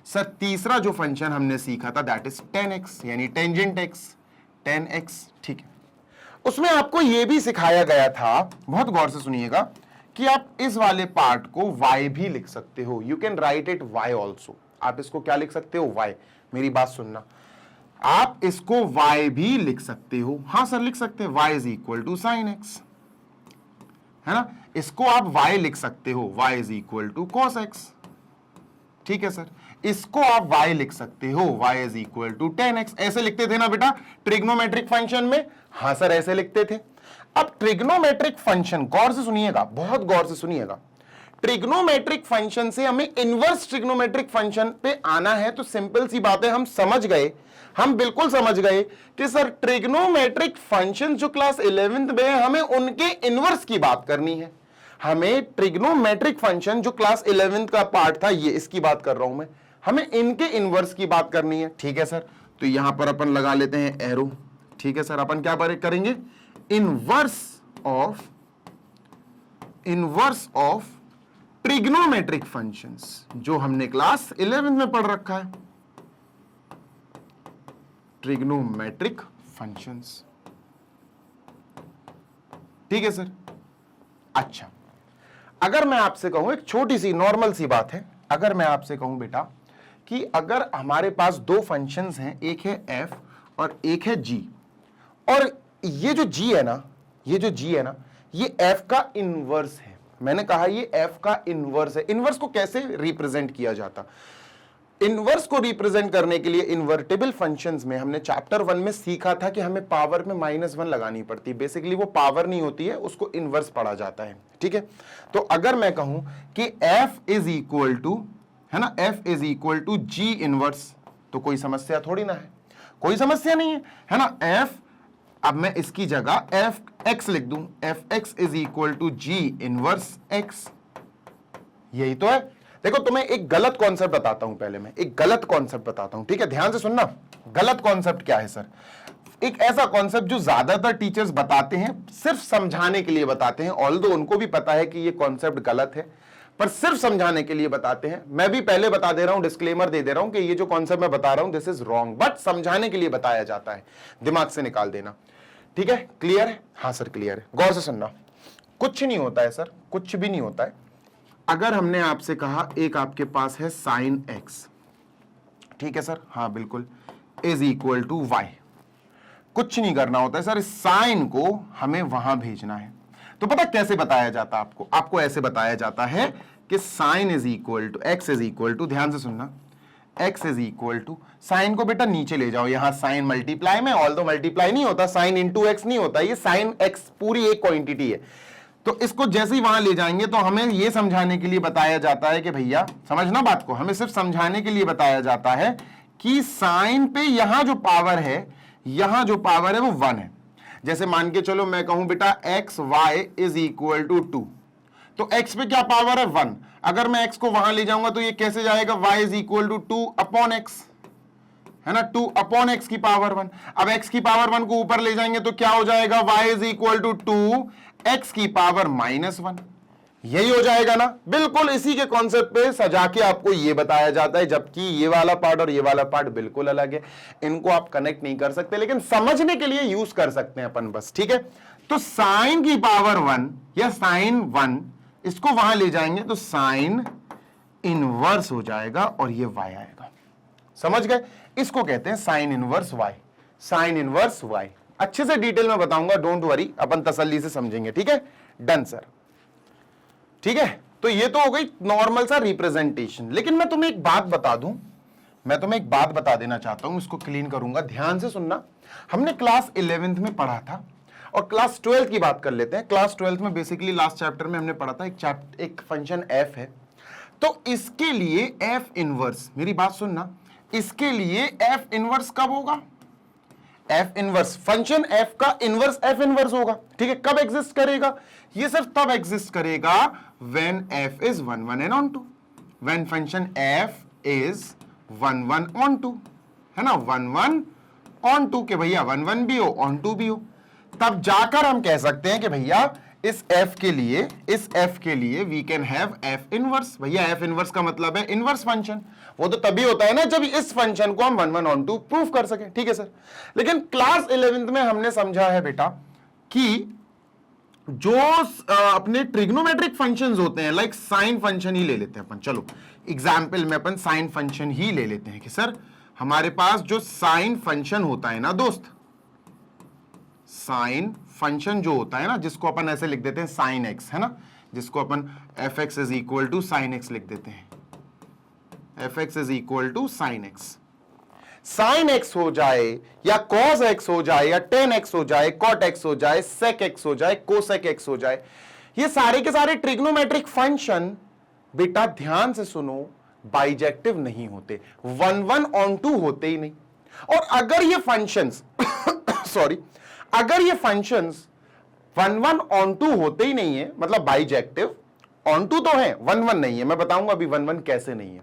सर, तीसरा जो फंक्शन हमने सीखा था दैट इज tan x यानी टेंजेंट x, tan x, ठीक है। उसमें आपको यह भी सिखाया गया था, बहुत गौर से सुनिएगा, कि आप इस वाले पार्ट को y भी लिख सकते हो। You can write it y also. आप इसको क्या लिख सकते हो? y। मेरी बात सुनना, आप इसको y भी लिख सकते हो। हाँ सर लिख सकते हैं, y is equal to sine x, है ना। इसको आप y लिख सकते हो, y is equal to cos x, ठीक है सर। इसको आप y लिख सकते हो, y is equal to tan x। ऐसे लिखते थे ना बेटा ट्रिग्नोमेट्रिक फंक्शन में? हाँ सर ऐसे लिखते थे। अब ट्रिग्नोमेट्रिक फंक्शन, गौर से सुनिएगा, बहुत गौर से सुनिएगा, ट्रिग्नोमेट्रिक फंक्शन से हमें इनवर्स ट्रिग्नोमेट्रिक फंक्शन पे आना है। तो सिंपल सी बात है, हम समझ गए, हम बिल्कुल समझ गए कि सर ट्रिग्नोमेट्रिक फंक्शन जो क्लास 11th में है, हमें उनके इनवर्स की बात करनी है। हमें ट्रिग्नोमेट्रिक फंक्शन जो क्लास 11th का पार्ट था, ये इसकी बात कर रहा हूं मैं, हमें इनके इनवर्स की बात करनी है, ठीक है सर। तो यहां पर अपन लगा लेते हैं एरो, ठीक है सर। अपन क्या करेंगे? इनवर्स ऑफ ट्रिग्नोमेट्रिक फंक्शंस, जो हमने क्लास 11th में पढ़ रखा है, ट्रिग्नोमेट्रिक फंक्शंस, ठीक है सर। अच्छा, अगर मैं आपसे कहूं, एक छोटी सी नॉर्मल सी बात है, अगर मैं आपसे कहूं बेटा कि अगर हमारे पास दो फंक्शंस हैं, एक है f और एक है g, और ये जो g है ना, ये जो g है ना, ये f का इनवर्स है। मैंने कहा ये f का इनवर्स है। इनवर्स को कैसे रिप्रेजेंट किया जाता? इनवर्स को रिप्रेजेंट करने के लिए इन्वर्टिबल फंक्शंस में हमने चैप्टर 1 में सीखा था कि हमें पावर में -1 लगानी पड़ती है। बेसिकली वो पावर नहीं होती है, उसको इनवर्स पढ़ा जाता है, ठीक है। तो अगर मैं कहूं कि f इज इक्वल टू, है ना, f is equal to g inverse, तो कोई समस्या थोड़ी ना है, कोई समस्या नहीं है ना। f, अब मैं इसकी जगह f(x) लिख दूं, f(x) is equal to g inverse x, यही तो है। देखो तुम्हें एक गलत कॉन्सेप्ट बताता हूं, पहले मैं एक गलत कॉन्सेप्ट बताता हूं, ठीक है, ध्यान से सुनना। गलत कॉन्सेप्ट क्या है सर? एक ऐसा कॉन्सेप्ट जो ज्यादातर टीचर्स बताते हैं, सिर्फ समझाने के लिए बताते हैं, ऑल्दो उनको भी पता है कि ये कॉन्सेप्ट गलत है, पर सिर्फ समझाने के लिए बताते हैं। मैं भी पहले बता दे रहा हूं, डिस्क्लेमर दे दे रहा हूं कि ये जो कॉन्सेप्ट मैं बता रहा हूं दिस इज रॉन्ग, बट समझाने के लिए बताया जाता है, दिमाग से निकाल देना, ठीक है। क्लियर है? हाँ सर क्लियर है, गौर से सुनना। कुछ नहीं होता है सर, कुछ भी नहीं होता है। अगर हमने आपसे कहा एक आपके पास है साइन एक्स, ठीक है सर, हाँ बिल्कुल, इज इक्वल टू वाई, कुछ नहीं करना होता है सर, इस साइन को हमें वहां भेजना है। तो पता कैसे बताया जाता है आपको? आपको ऐसे बताया जाता है कि sine is equal to x is equal to, ध्यान से सुनना, x is equal to, sine को बेटा नीचे ले जाओ, यहां साइन मल्टीप्लाई में, ऑल्दो मल्टीप्लाई नहीं होता, साइन इंटू एक्स नहीं होता, ये साइन एक्स पूरी एक क्वांटिटी है। तो इसको जैसे ही वहां ले जाएंगे तो हमें यह समझाने के लिए बताया जाता है कि भैया समझना बात को, हमें सिर्फ समझाने के लिए बताया जाता है कि साइन पे यहां जो पावर है, यहां जो पावर है वो 1 है। जैसे मान के चलो मैं कहूं बेटा x y is equal to 2, तो x पे क्या पावर है? 1। अगर मैं x को वहां ले जाऊंगा तो ये कैसे जाएगा? y is equal to 2 upon x, है ना, 2 अपॉन एक्स की पावर 1। अब x की पावर 1 को ऊपर ले जाएंगे तो क्या हो जाएगा? y is equal to 2 x की पावर -1, यही हो जाएगा ना। बिल्कुल इसी के कॉन्सेप्ट पे सजा के आपको ये बताया जाता है, जबकि ये वाला पार्ट और ये वाला पार्ट बिल्कुल अलग है, इनको आप कनेक्ट नहीं कर सकते, लेकिन समझने के लिए यूज कर सकते हैं अपन बस, ठीक है। तो साइन की पावर 1 या साइन 1, इसको वहां ले जाएंगे तो साइन इनवर्स हो जाएगा और ये y आएगा, समझ गए? इसको कहते हैं sine inverse y, sine inverse y। अच्छे से डिटेल में बताऊंगा, डोंट वरी, अपन तसल्ली से समझेंगे, ठीक है। डन सर, ठीक है। तो ये तो हो गई नॉर्मल सा रिप्रेजेंटेशन, लेकिन मैं तुम्हें एक बात बता दूं, मैं तुम्हें एक बात बता देना चाहता हूं, इसको क्लीन करूंगा, ध्यान से सुनना। हमने क्लास 11th में पढ़ा था और क्लास 12th की बात कर लेते हैं। क्लास 12th में बेसिकली लास्ट चैप्टर में हमने पढ़ा था एक फंक्शन f है, तो इसके लिए f इनवर्स, मेरी बात सुनना, इसके लिए f इनवर्स कब होगा? f इनवर्स, फंक्शन f का इनवर्स f इनवर्स होगा, ठीक है। कब एग्जिस्ट करेगा? ये सिर्फ तब एग्जिस्ट करेगा when f is 1 1 and on 2, when function f is 1 1 on 2, है ना, 1 1 on 2 के भैया 1 1 भी हो on 2 भी हो, तब जाकर हम कह सकते हैं कि भैया इस f के लिए we can have f inverse. भैया f इनवर्स का मतलब है इनवर्स फंक्शन, वो तो तभी होता है ना जब इस फंक्शन को हम 1 1 ऑन 2 प्रूव कर सके। ठीक है सर, लेकिन क्लास 11th में हमने समझा है बेटा कि जो अपने ट्रिग्नोमेट्रिक फंक्शंस होते हैं, लाइक साइन फंक्शन ही ले लेते हैं अपन। चलो एग्जाम्पल में अपन साइन फंक्शन ही ले लेते हैं कि सर हमारे पास जो साइन फंक्शन होता है ना दोस्त, साइन फंक्शन जो होता है ना, जिसको अपन ऐसे लिख देते हैं साइन एक्स, है ना, जिसको अपन f x is equal to sine x लिख देते हैं, f x is equal to sine x. Sine x हो जाए या कॉस एक्स हो जाए या टेन एक्स हो जाए, कॉट एक्स हो जाए, सेक एक्स हो जाए, कोसेक एक्स हो जाए, ये सारे के सारे ट्रिग्नोमेट्रिक फंक्शन बेटा ध्यान से सुनो बाइजेक्टिव नहीं होते, 1 1 ऑन 2 होते ही नहीं। और अगर ये फंक्शंस सॉरी, अगर ये फंक्शंस 1 1 ऑन 2 होते ही नहीं है, मतलब बाइजेक्टिव, ऑन 2 तो है, 1 1 नहीं है। मैं बताऊंगा अभी 1 1 कैसे नहीं है।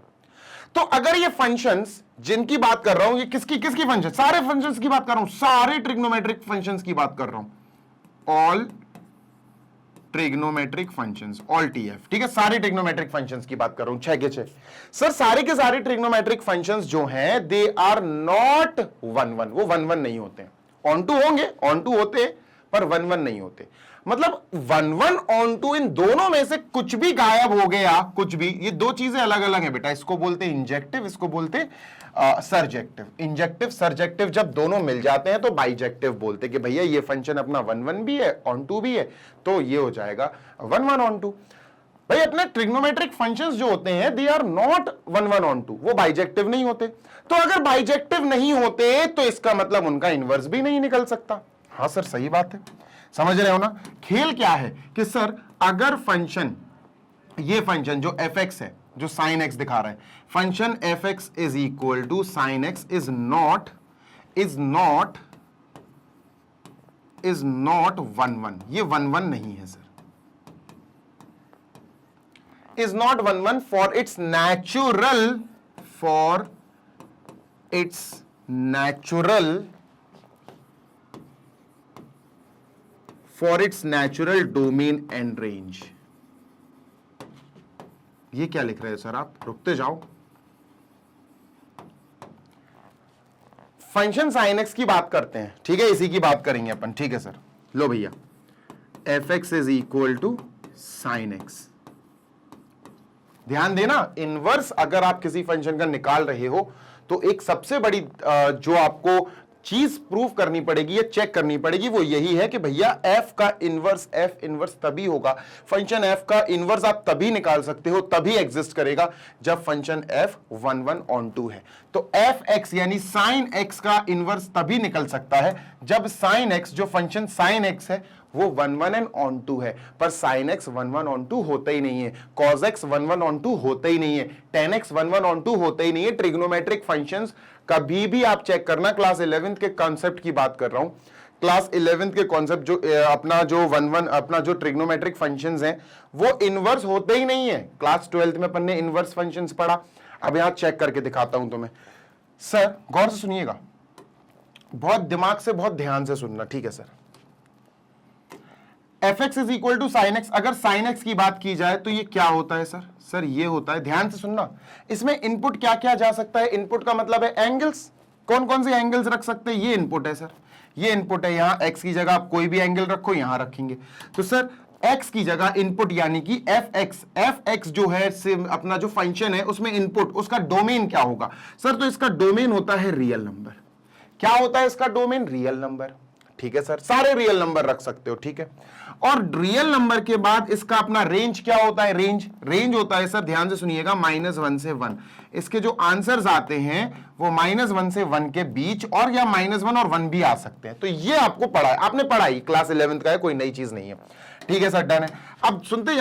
तो अगर ये फंक्शंस जिनकी बात कर रहा हूं, ये किसकी फंक्शन, सारे फंक्शंस की बात कर रहा हूं, सारे ट्रिग्नोमेट्रिक फंक्शंस की बात कर रहा हूं, all trigonometric functions, all TF, ठीक है, सारे ट्रिग्नोमेट्रिक फंक्शंस की बात कर रहा हूं, 6 के 6। सर सारे के सारे ट्रिग्नोमेट्रिक फंक्शंस जो हैं दे आर नॉट 1 1, वो 1 1 नहीं होते हैं। ऑन 2 होंगे, ऑन 2 होते हैं, पर 1 1 नहीं होते। मतलब 1 1 ऑन 2, इन दोनों में से कुछ भी गायब हो गया, कुछ भी, ये दो चीजें अलग अलग है बेटा, इसको बोलते हैं इंजेक्टिव, इसको बोलते हैं सर्जेक्टिव। इंजेक्टिव सर्जेक्टिव जब दोनों मिल जाते हैं तो बाइजेक्टिव बोलते हैं कि भैया ये फंक्शन अपना 1 1 भी है, ऑन 2 भी है, तो ये हो जाएगा 1 1 ऑन 2। भाई अपने ट्रिग्नोमेट्रिक फंक्शंस जो होते हैं दे आर नॉट 1 1 ऑन 2, वो बाइजेक्टिव नहीं होते। तो अगर बाइजेक्टिव नहीं होते तो इसका मतलब उनका इनवर्स भी नहीं निकल सकता। हाँ सर सही बात है, समझ रहे हो ना। खेल क्या है कि सर अगर फंक्शन, ये फंक्शन जो एफ एक्स है, जो साइन एक्स दिखा रहा है, function f x is equal to sine x is not 1 1, ये 1 1 नहीं है sir, is not 1 1 for its natural domain and range. ये क्या लिख रहे हो सर आप, रुकते जाओ। फंक्शन साइन एक्स की बात करते हैं, ठीक है, इसी की बात करेंगे अपन, ठीक है सर। लो भैया f x is equal to sine x, ध्यान देना, इनवर्स अगर आप किसी फंक्शन का निकाल रहे हो तो एक सबसे बड़ी जो आपको चीज प्रूव करनी पड़ेगी या चेक करनी पड़ेगी वो यही है कि भैया f का इनवर्स, f इनवर्स तभी होगा, फंक्शन f का इनवर्स आप तभी निकाल सकते हो, तभी एग्जिस्ट करेगा जब फंक्शन f 1 1 ऑन 2 है। तो fx यानी साइन x का इनवर्स तभी निकल सकता है जब साइन x, जो फंक्शन साइन x है, वो 1 1 एंड ऑन 2 है, पर साइन x 1 1 ऑन 2 होता ही नहीं है, कॉस x 1 1 ऑन 2 होता ही नहीं है, टेन x 1 1 ऑन 2 होता ही नहीं है। ट्रिग्नोमेट्रिक फंक्शंस कभी भी आप चेक करना, क्लास 11th के कॉन्सेप्ट की बात कर रहा हूं, क्लास 11th के कॉन्सेप्ट जो अपना जो 1 1 अपना जो ट्रिग्नोमेट्रिक फंक्शंस हैं वो इनवर्स होते ही नहीं है। क्लास 12th में अपन ने इनवर्स फंक्शंस पढ़ा, अब यहां चेक करके दिखाता हूं तुम्हें। सर गौर से सुनिएगा, बहुत दिमाग से बहुत ध्यान से सुनना, ठीक है sir. F x is equal to sine x, अगर साइन एक्स की बात की जाए तो ये क्या होता है सर, सर ये होता है, ध्यान से सुनना, इसमें इनपुट क्या क्या जा सकता है, इनपुट का मतलब है एंगल्स, कौन कौन से एंगल्स रख सकते हैं, ये इनपुट है सर, ये इनपुट है, यहां एक्स की जगह आप कोई भी एंगल रखो, यहां रखेंगे। तो सर एक्स की जगह इनपुट यानी कि एफ एक्स जो है अपना जो फंक्शन है उसमें इनपुट, उसका डोमेन क्या होगा सर, तो इसका डोमेन होता है रियल नंबर। क्या होता है इसका डोमेन, रियल नंबर, ठीक है सर, सारे रियल नंबर रख सकते हो, ठीक है। और रियल नंबर के बाद इसका अपना रेंज क्या होता है, रेंज होता है सर, ध्यान से सुनिएगा, -1 से 1। इसके जो आंसर्स आते हैं वो -1 से 1 के बीच, और या -1 और 1 भी आ सकते हैं। तो ये आपको पढ़ा है, आपने पढ़ा ही, क्लास 11th का है, कोई नई चीज नहीं है, ठीक है सर, डन है। अब सुनते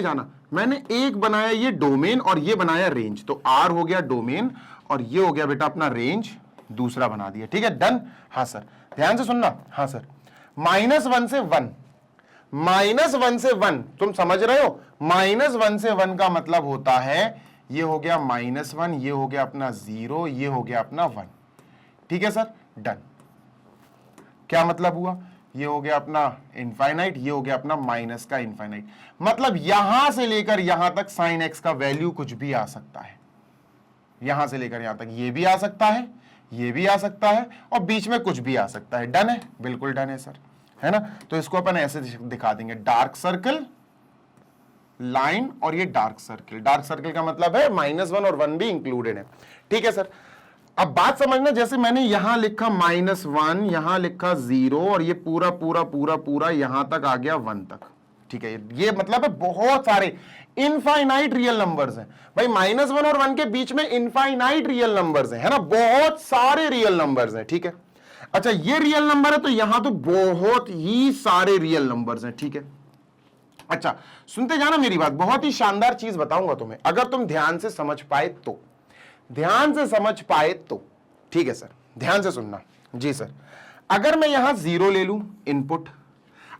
जाना, मैंने एक बनाया ये डोमेन और ये बनाया रेंज, तो R हो गया डोमेन और ये हो गया बेटा अपना रेंज, दूसरा बना दिया, ठीक है, डन। हाँ सर ध्यान से सुनना, हाँ सर, -1 से 1, -1 से 1 तुम समझ रहे हो, -1 से 1 का मतलब होता है ये हो गया -1, ये हो गया अपना 0, ये हो गया अपना 1, ठीक है सर, डन। क्या मतलब हुआ, ये हो गया अपना इनफाइनाइट, ये हो गया अपना माइनस का इनफाइनाइट। मतलब यहां से लेकर यहां तक साइन एक्स का वैल्यू कुछ भी आ सकता है, यहां से लेकर यहां तक ये भी आ सकता है, ये भी आ सकता है, और बीच में कुछ भी आ सकता है। डन है, बिल्कुल डन है सर, है ना। तो इसको अपन ऐसे दिखा देंगे, डार्क सर्कल, लाइन, और ये डार्क सर्कल। डार्क सर्कल का मतलब है -1 और 1 भी इंक्लूडेड है, ठीक है सर। अब बात समझना, जैसे मैंने यहां लिखा -1, यहां लिखा 0, और ये पूरा पूरा पूरा पूरा यहां तक आ गया 1 तक, ठीक है। ये मतलब है बहुत सारे इनफाइनाइट रियल नंबर्स हैं भाई, -1 और 1 के बीच में इनफाइनाइट रियल नंबर्स हैं, है ना, बहुत सारे रियल नंबर्स हैं, ठीक है। अच्छा, ये रियल नंबर है तो यहां तो बहुत ही सारे रियल नंबर्स हैं, ठीक है। अच्छा, सुनते जाना मेरी बात, बहुत ही शानदार चीज बताऊंगा तुम्हें, अगर तुम ध्यान से समझ पाए तो, ध्यान से समझ पाए तो, ठीक है सर, ध्यान से सुनना। जी सर, अगर मैं यहां 0 ले लूं इनपुट,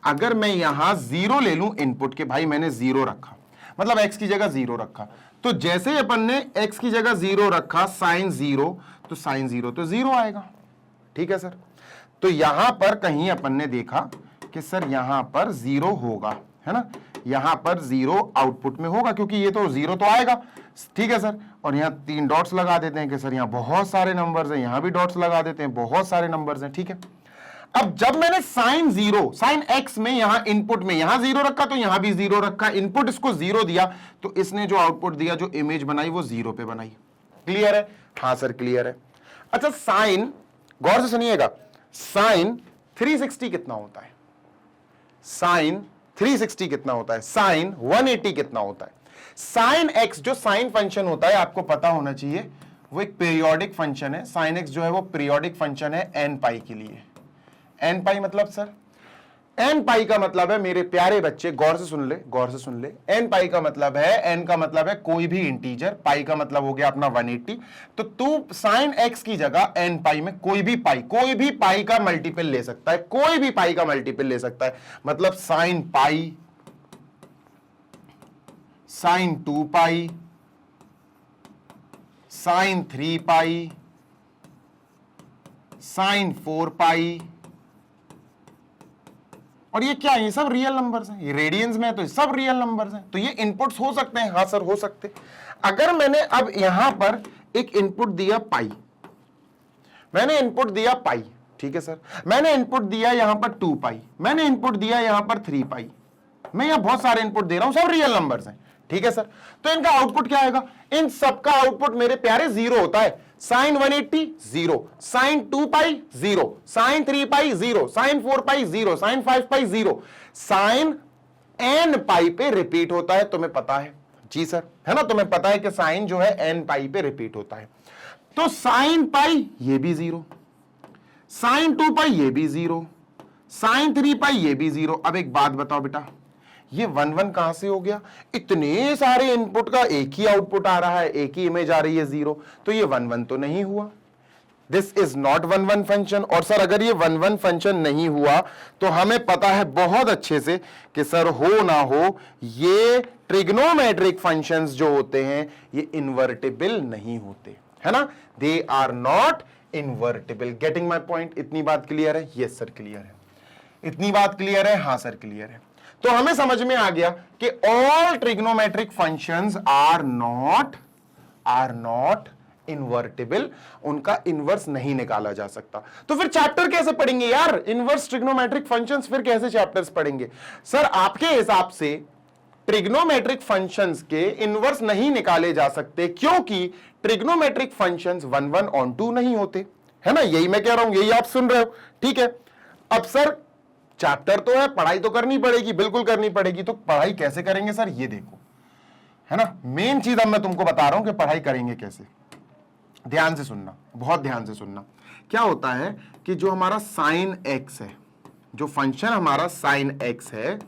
अगर मैं यहां 0 ले लूं इनपुट के, भाई मैंने 0 रखा, मतलब x की जगह 0 रखा, तो जैसे अपन ने x की जगह 0 रखा, साइन 0, तो साइन 0 तो 0 आएगा, ठीक है सर। तो यहां पर कहीं अपन ने देखा कि सर यहां पर 0 होगा, है ना, यहां पर 0 आउटपुट में होगा, क्योंकि ये तो 0 तो आएगा, ठीक है सर। और यहां 3 डॉट्स लगा देते हैं कि सर यहां बहुत सारे नंबर्स हैं, यहां भी डॉट्स लगा देते हैं, बहुत सारे नंबर्स हैं, ठीक है। अब जब मैंने साइन 0, साइन x में यहां इनपुट में यहां 0 रखा, तो यहां भी 0 रखा, इनपुट इसको 0 दिया, तो इसने जो आउटपुट दिया, जो इमेज बनाई, वो 0 पे बनाई। क्लियर है? हाँ सर क्लियर है। अच्छा, साइन, गौर से सुनिएगा, साइन 360 कितना होता है? साइन 360 कितना होता है? साइन 180 कितना होता है? साइन x जो साइन फंक्शन होता है, आपको पता होना चाहिए, वो एक पीरियोडिक फंक्शन है। साइन x जो है वो पीरियोडिक फंक्शन है n पाई के लिए। n पाई मतलब सर, n पाई का मतलब है मेरे प्यारे बच्चे, गौर से सुन ले, गौर से सुन ले, n पाई का मतलब है, n का मतलब है कोई भी इंटीजर, पाई का मतलब हो गया अपना 180। तो तू साइन x की जगह n पाई में कोई भी पाई का मल्टीपल ले सकता है, कोई भी पाई का मल्टीपल ले सकता है। मतलब साइन पाई, साइन 2 पाई, साइन 3 पाई, साइन 4 पाई, और ये क्या है? ये सब रियल नंबर्स हैं, ये रेडियंस में है तो ये सब रियल नंबर्स हैं। तो ये इनपुट्स हो सकते हैं, हाँ सर हो सकते। अगर मैंने अब यहां पर एक इनपुट दिया पाई, मैंने इनपुट दिया पाई, ठीक है सर, मैंने इनपुट दिया यहां पर 2 पाई, मैंने इनपुट दिया यहां पर 3 पाई, मैं यहां बहुत सारे इनपुट दे रहा हूं, सब रियल नंबर्स हैं, ठीक है सर। तो इनका आउटपुट क्या आएगा? इन सबका आउटपुट मेरे प्यारे 0 होता है। साइन 180 0, साइन 2 पाई 0, साइन 3 पाई 0, साइन 4 पाई 0, साइन 5 पाई 0, साइन n पाई पे रिपीट होता है, तुम्हें पता है? जी सर, है ना, तुम्हें पता है कि साइन जो है n पाई पे रिपीट होता है। तो साइन पाई ये भी 0, साइन 2 पाई ये भी 0, साइन 3 पाई ये भी 0। अब एक बात बताओ बेटा, ये 1 1 कहां से हो गया? इतने सारे इनपुट का एक ही आउटपुट आ रहा है, एक ही इमेज आ रही है 0, तो ये 1 1 तो नहीं हुआ। This is not 1 1 function. और सर अगर ये 1 1 फंक्शन नहीं हुआ तो हमें पता है बहुत अच्छे से कि सर हो ना हो, ये ट्रिग्नोमेट्रिक फंक्शंस जो होते हैं ये इन्वर्टिबल नहीं होते, है ना, they are not invertible. Getting my point? इतनी बात क्लियर है? यस सर क्लियर है। इतनी बात क्लियर है? हाँ सर क्लियर है। तो हमें समझ में आ गया कि all trigonometric functions are not invertible, उनका इनवर्स नहीं निकाला जा सकता। तो फिर चैप्टर कैसे पढ़ेंगे यार? इनवर्स ट्रिग्नोमेट्रिक फंक्शंस फिर कैसे चैप्टर्स पढ़ेंगे? सर आपके हिसाब से ट्रिग्नोमेट्रिक फंक्शंस के इनवर्स नहीं निकाले जा सकते, क्योंकि ट्रिग्नोमेट्रिक फंक्शंस 1 1 ऑन 2 नहीं होते, है ना, यही मैं कह रहा हूं, यही आप सुन रहे हो, ठीक है। अब सर चैप्टर तो है, पढ़ाई तो करनी पड़ेगी, बिल्कुल करनी पड़ेगी। तो पढ़ाई कैसे करेंगे सर? ये देखो, है ना, मेन चीज अब मैं तुमको बता रहा हूं कि पढ़ाई करेंगे कैसे। ध्यान से सुनना, बहुत ध्यान से सुनना। क्या होता है कि जो हमारा साइन एक्स है, जो फंक्शन हमारा साइन एक्स है,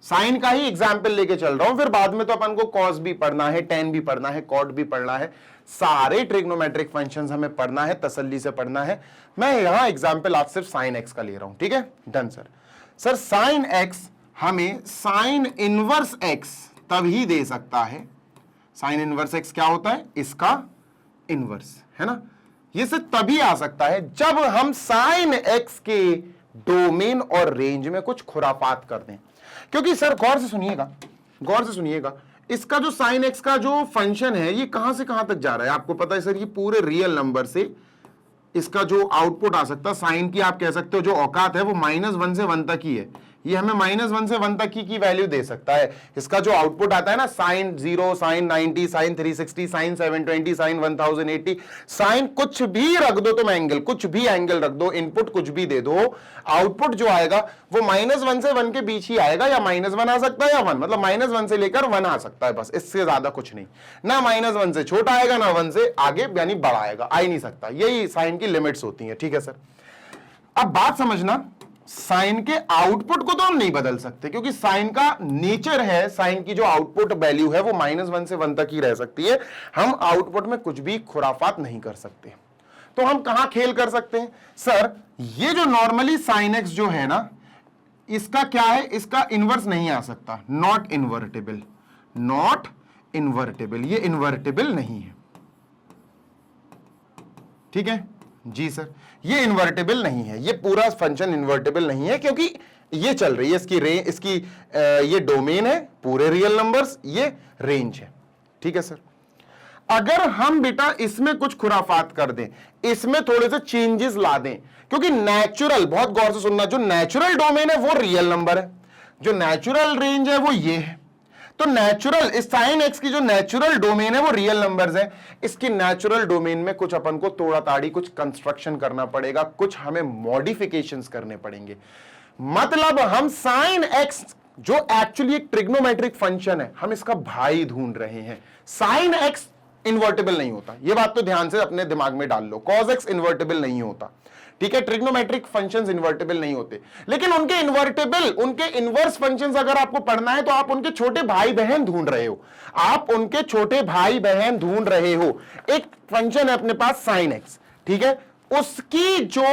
साइन का ही एग्जाम्पल लेके चल रहा हूं, फिर बाद में तो अपन को कॉस भी पढ़ना है, टेन भी पढ़ना है, कॉट भी पढ़ना है, सारे ट्रिग्नोमेट्रिक फंक्शंस हमें पढ़ना है, तसल्ली से पढ़ना है। मैं यहां एग्जाम्पल आज सिर्फ साइन एक्स का ले रहा हूं, ठीक है, done sir. Sir sine x हमें साइन इनवर्स एक्स तभी दे सकता है। साइन इनवर्स एक्स क्या होता है? इसका इनवर्स, है ना, ये सिर्फ तभी आ सकता है जब हम साइन एक्स के डोमेन और रेंज में कुछ खुरापात कर दें। क्योंकि सर गौर से सुनिएगा, गौर से सुनिएगा, इसका जो साइन एक्स का जो फंक्शन है ये कहां से कहां तक जा रहा है आपको पता है सर, ये पूरे रियल नंबर से इसका जो आउटपुट आ सकता है साइन की, आप कह सकते हो जो औकात है वो -1 से 1 तक ही है। ये हमें -1 से 1 तक की वैल्यू दे सकता है। इसका जो आउटपुट आता है ना, sine 0, sine 90, sine 360, sine 720, sine 1080, sine कुछ भी रख दो तुम एंगल, कुछ भी एंगल रख दो, इनपुट कुछ भी दे दो, आउटपुट जो आएगा वो -1 से 1 के बीच ही आएगा, या -1 आ सकता है या 1, मतलब -1 से लेकर 1 आ सकता है, बस इससे ज्यादा कुछ नहीं। ना -1 से छोटा आएगा ना 1 से आगे यानी बड़ा आएगा, आ ही नहीं सकता। यही साइन की लिमिट्स होती है, ठीक है सर। अब बात समझना, साइन के आउटपुट को तो हम नहीं बदल सकते क्योंकि साइन का नेचर है, साइन की जो आउटपुट वैल्यू है वो -1 से 1 तक ही रह सकती है। हम आउटपुट में कुछ भी खुराफात नहीं कर सकते। तो हम कहां खेल कर सकते हैं सर? ये जो नॉर्मली साइन एक्स जो है ना, इसका क्या है, इसका इनवर्स नहीं आ सकता, नॉट इन्वर्टेबल, नॉट इन्वर्टेबल, ये इन्वर्टेबल नहीं है, ठीक है जी सर, ये इन्वर्टेबल नहीं है, ये पूरा फंक्शन इन्वर्टेबल नहीं है क्योंकि ये चल रही है इसकी इसकी ये डोमेन है पूरे रियल नंबर्स, ये रेंज है, ठीक है सर। अगर हम बेटा इसमें कुछ खुराफात कर दें, इसमें थोड़े से चेंजेस ला दें, क्योंकि नेचुरल, बहुत गौर से सुनना, जो नेचुरल डोमेन है वो रियल नंबर है, जो नेचुरल रेंज है वो ये है। तो नेचुरल, इस साइन एक्स की जो नेचुरल डोमेन है वो रियल नंबर्स है। इसकी नेचुरल डोमेन में कुछ अपन को तोड़ा ताड़ी, कुछ कंस्ट्रक्शन करना पड़ेगा, कुछ हमें मॉडिफिकेशंस करने पड़ेंगे। मतलब हम साइन एक्स जो एक्चुअली एक ट्रिग्नोमेट्रिक फंक्शन है, हम इसका भाई ढूंढ रहे हैं। साइन एक्स इन्वर्टेबल नहीं होता, यह बात तो ध्यान से अपने दिमाग में डाल लो। कॉस एक्स इन्वर्टेबल नहीं होता, ठीक है, ट्रिग्नोमेट्रिक फंक्शंस इन्वर्टेबल नहीं होते, लेकिन उनके इन्वर्टेबल, उनके इनवर्स फंक्शंस अगर आपको पढ़ना है तो आप उनके छोटे भाई बहन ढूंढ रहे हो, आप उनके छोटे भाई बहन ढूंढ रहे हो। एक फंक्शन है अपने पास साइन एक्स, ठीक है, उसकी जो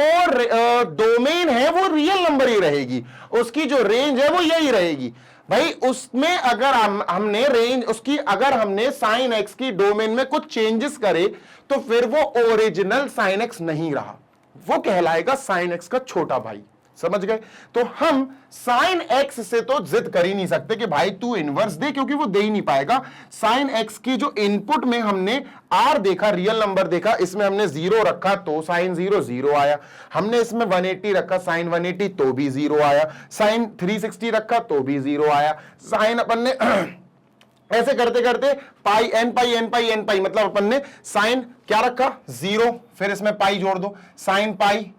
डोमेन है वो रियल नंबर ही रहेगी, उसकी जो रेंज है वो यही रहेगी भाई। उसमें अगर हमने रेंज उसकी, अगर हमने साइन एक्स की डोमेन में कुछ चेंजेस करे तो फिर वो ओरिजिनल साइन एक्स नहीं रहा, वो कहलाएगा साइन एक्स का छोटा भाई। समझ गए? तो हम साइन एक्स से तो जिद कर ही नहीं सकते कि भाई तू इनवर्स दे, क्योंकि वो दे ही नहीं पाएगा। साइन एक्स की जो इनपुट में हमने आर देखा, रियल नंबर देखा, इसमें हमने 0 रखा तो साइन 0 0 आया, हमने इसमें 180 रखा साइन 180 तो भी 0 आया, साइन 360 रखा तो भी 0 आया, साइन अपन ने ऐसे करते करते पाई एन पाई एन पाई एन पाई, मतलब अपन ने साइन क्या रखा 0, फिर इसमें पाई जोड़ दो, साइन पाई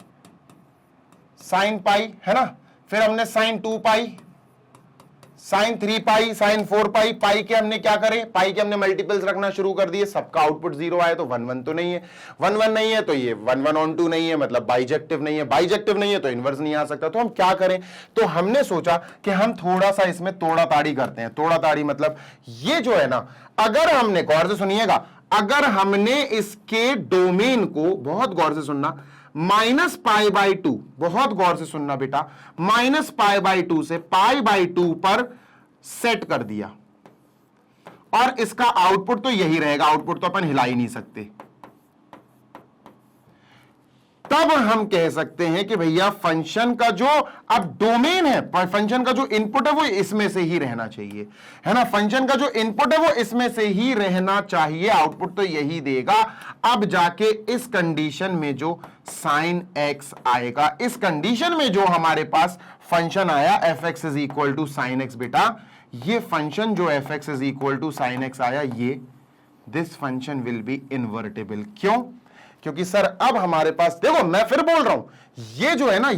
है ना, फिर हमने साइन 2 पाई, साइन 3 पाई, साइन 4 पाई, पाई के हमने क्या करें, पाई के हमने मल्टीपल्स रखना शुरू कर दिए, सबका आउटपुट 0 आया तो 1 1 तो नहीं है, 1 1 नहीं है तो ये 1 1 ऑन 2 नहीं है, मतलब बाइजेक्टिव नहीं है, बाइजेक्टिव नहीं है तो इनवर्स नहीं आ सकता। तो हम क्या करें, तो हमने सोचा कि हम थोड़ा सा इसमें तोड़ा ताड़ी करते हैं। तोड़ा ताड़ी मतलब ये जो है ना, अगर हमने, गौर से सुनिएगा, अगर हमने इसके डोमेन को, बहुत गौर से सुनना, -π/2, बहुत गौर से सुनना बेटा, -π/2 से π/2 पर सेट कर दिया और इसका आउटपुट तो यही रहेगा, आउटपुट तो अपन हिला ही नहीं सकते, तब हम कह सकते हैं कि भैया फंक्शन का जो अब डोमेन है, फंक्शन का जो इनपुट है वो इसमें से ही रहना चाहिए, है ना, फंक्शन का जो इनपुट है वो इसमें से ही रहना चाहिए, आउटपुट तो यही देगा। अब जाके इस कंडीशन में जो साइन एक्स आएगा, इस कंडीशन में जो हमारे पास फंक्शन आया fx is equal to sine x, बेटा ये फंक्शन जो fx is equal to sine x आया, ये this function will be invertible. क्यों? क्योंकि सर अब हमारे पास, देखो मैं फिर बोल रहा हूं, ये जो है ना,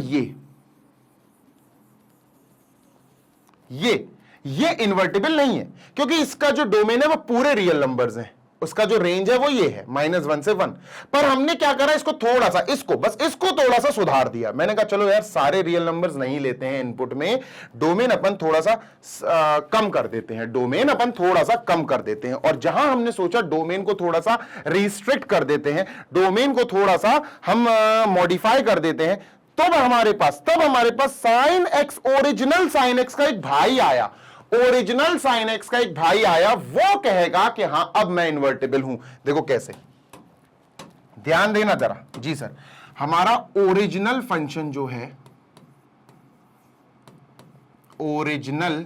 ये इन्वर्टेबल नहीं है, क्योंकि इसका जो डोमेन है वो पूरे रियल नंबर्स हैं, उसका जो रेंज है वो ये है -1 से 1। पर हमने क्या करा, इसको थोड़ा सा, इसको थोड़ा सा सुधार दिया। मैंने कहा चलो यार सारे रियल नंबर्स नहीं लेते हैं इनपुट में, डोमेन अपन थोड़ा सा कम कर देते हैं, डोमेन अपन थोड़ा सा कम कर देते हैं। और जहां हमने सोचा डोमेन को थोड़ा सा रिस्ट्रिक्ट कर देते हैं, डोमेन को थोड़ा सा हम मॉडिफाई कर देते हैं, तब हमारे पास sine x, original sine x का एक भाई आया, ओरिजिनल साइन एक्स का एक भाई आया, वो कहेगा कि हां अब मैं इन्वर्टेबल हूं। देखो कैसे, ध्यान देना जरा जी सर, हमारा ओरिजिनल फंक्शन जो है ओरिजिनल,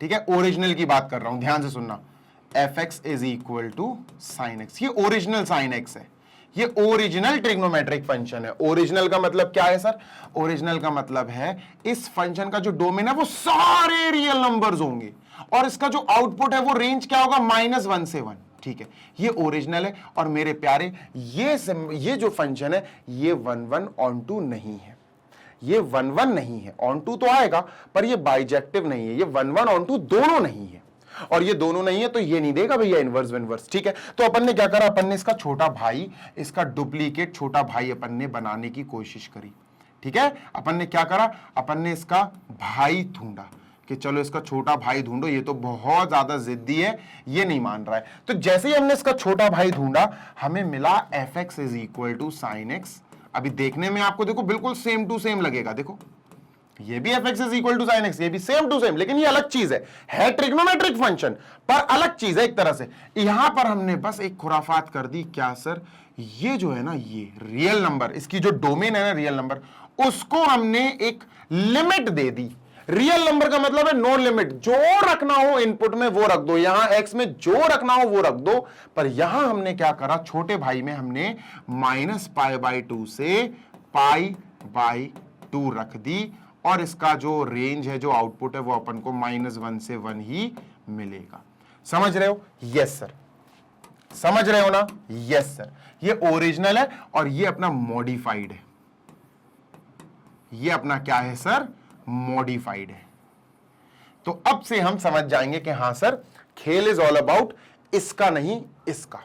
ठीक है, ओरिजिनल की बात कर रहा हूं, ध्यान से सुनना, fx is equal to sine x, ये ओरिजिनल साइन एक्स है, ये ओरिजिनल ट्रिग्नोमेट्रिक फंक्शन है। ओरिजिनल का मतलब क्या है सर? ओरिजिनल का मतलब है इस फंक्शन का जो डोमेन है वो सारे रियल नंबर्स होंगे और इसका जो आउटपुट है वो रेंज क्या होगा? -1 से 1, ठीक है, ये ओरिजिनल है। और मेरे प्यारे ये जो फंक्शन है ये 1 1 ऑन टू नहीं है, ये 1 1 नहीं है, ऑन टू तो आएगा पर ये बाइजेक्टिव नहीं है, ये 1 1 ऑन टू दोनों नहीं है, और ये दोनों नहीं है तो ये नहीं देगा भैया इनवर्स विनवर्स, ठीक है। तो अपन ने क्या करा? अपन ने इसका छोटा भाई, इसका डुप्लीकेट छोटा भाई अपन ने बनाने की कोशिश करी, ठीक है। अपन ने क्या करा? अपन ने इसका भाई ढूंढा कि चलो इसका छोटा भाई ढूंढो, ये तो बहुत ज्यादा जिद्दी है, ये नहीं मान रहा है। तो जैसे ही हमने इसका छोटा भाई ढूंढा हमें मिला fx is equal to sine x. अभी देखने में आपको देखो बिल्कुल सेम टू सेम लगेगा, देखो ये भी fx is equal to sine x, ये भी सेम टू सेम, लेकिन ये अलग चीज है ट्रिग्नोमेट्रिक फंक्शन पर अलग चीज है एक तरह से। यहां पर हमने बस एक खुराफात कर दी, क्या सर? ये जो है ना, ये रियल नंबर, इसकी जो डोमेन है ना रियल नंबर, उसको हमने एक लिमिट दे दी। रियल नंबर का मतलब है नो लिमिट, जो रखना हो इनपुट में वो रख दो, यहां x में जो रखना हो वो रख दो। पर यहां हमने क्या करा? छोटे भाई में हमने -π/2 से π/2 रख दी और इसका जो रेंज है, जो आउटपुट है वो अपन को -1 से 1 ही मिलेगा। समझ रहे हो? Yes sir. समझ रहे हो ना? Yes sir. ये ओरिजिनल है और ये अपना मॉडिफाइड है, ये अपना क्या है सर? मॉडिफाइड है। तो अब से हम समझ जाएंगे कि हां सर, खेल इज ऑल अबाउट इसका नहीं इसका,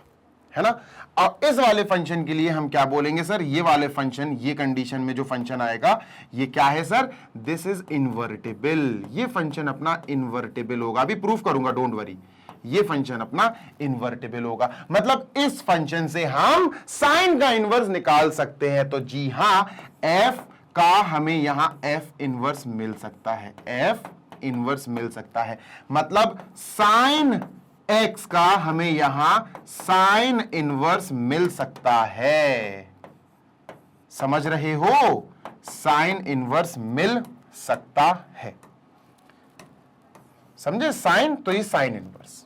है ना। अब इस वाले फंक्शन के लिए हम क्या बोलेंगे सर? ये वाले फंक्शन, ये कंडीशन में जो फंक्शन आएगा ये क्या है सर? This is invertible. ये फंक्शन अपना इन्वर्टिबल होगा, अभी प्रूफ करूंगा, डोंट वरी। ये फंक्शन अपना इन्वर्टिबल होगा, मतलब इस फंक्शन से हम साइन का इनवर्स निकाल सकते हैं। तो जी हां, f का हमें यहां f इनवर्स मिल सकता है, f इनवर्स मिल सकता है, मतलब साइन x का हमें यहां साइन इनवर्स मिल सकता है। समझ रहे हो? साइन इनवर्स मिल सकता है, समझे? साइन तो ये साइन इनवर्स,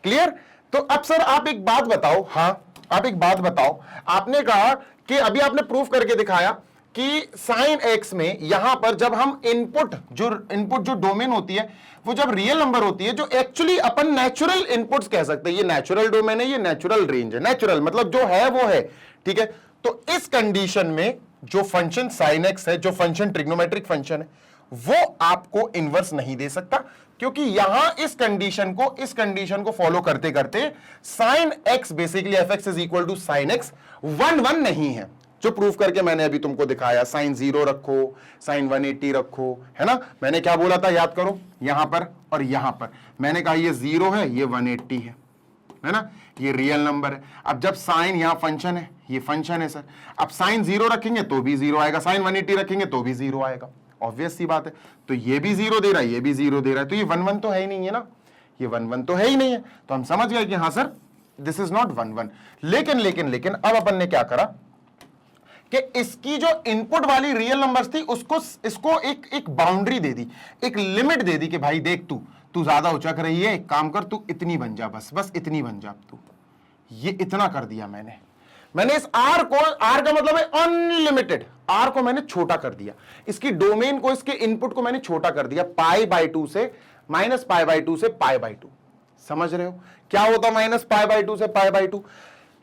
क्लियर? तो अब सर आप एक बात बताओ, हां आप एक बात बताओ, आपने कहा कि अभी आपने प्रूफ करके दिखाया कि साइन एक्स में यहां पर जब हम इनपुट जो डोमेन होती है वो जब रियल नंबर होती है, जो एक्चुअली अपन नेचुरल इनपुट्स कह सकते हैं, ये नेचुरल डोमेन है, ये नेचुरल रेंज है, नेचुरल मतलब जो है वो है, ठीक है। तो इस कंडीशन में जो फंक्शन साइन एक्स है, जो फंक्शन ट्रिग्नोमेट्रिक फंक्शन है, वो आपको इनवर्स नहीं दे सकता, क्योंकि यहां इस कंडीशन को फॉलो करते करते sine x basically fx is equal to sine x 1 1 नहीं है, जो प्रूफ करके मैंने अभी तुमको दिखाया। साइन 0 रखो, साइन 180 रखो, है ना। मैंने क्या बोला था याद करो? यहां पर और यहां पर मैंने कहा ये 0 है, ये 180 है ना, ये रियल नंबर है। अब जब साइन यहां फंक्शन है, ये फंक्शन है सर, अब साइन 0 रखेंगे तो भी 0 आएगा, साइन 180 रखेंगे तो भी 0 आएगा, ऑब्वियस सी बात है। तो ये भी 0 दे रहा है, ये भी 0 दे रहा है, तो ये 1 1 तो है ही नहीं है ना, ये 1 1 तो है ही नहीं है। तो हम समझ गए कि हाँ सर दिस इज नॉट 1 1। लेकिन अब अपन ने क्या करा कि इसकी जो इनपुट वाली रियल नंबर्स थी इसको एक बाउंड्री दे दी, एक लिमिट दे दी कि भाई देख तू ज्यादा उचक रही है, एक काम कर, तू इतनी बन जा, बस इतनी बन जा तू। ये इतना कर दिया मैंने इस r को, r का मतलब है अनलिमिटेड, r को मैंने छोटा कर दिया, इसकी डोमेन को, इसके इनपुट को मैंने छोटा कर दिया, π/2 से -π/2 से π/2। समझ रहे हो क्या होता -π/2 से π/2?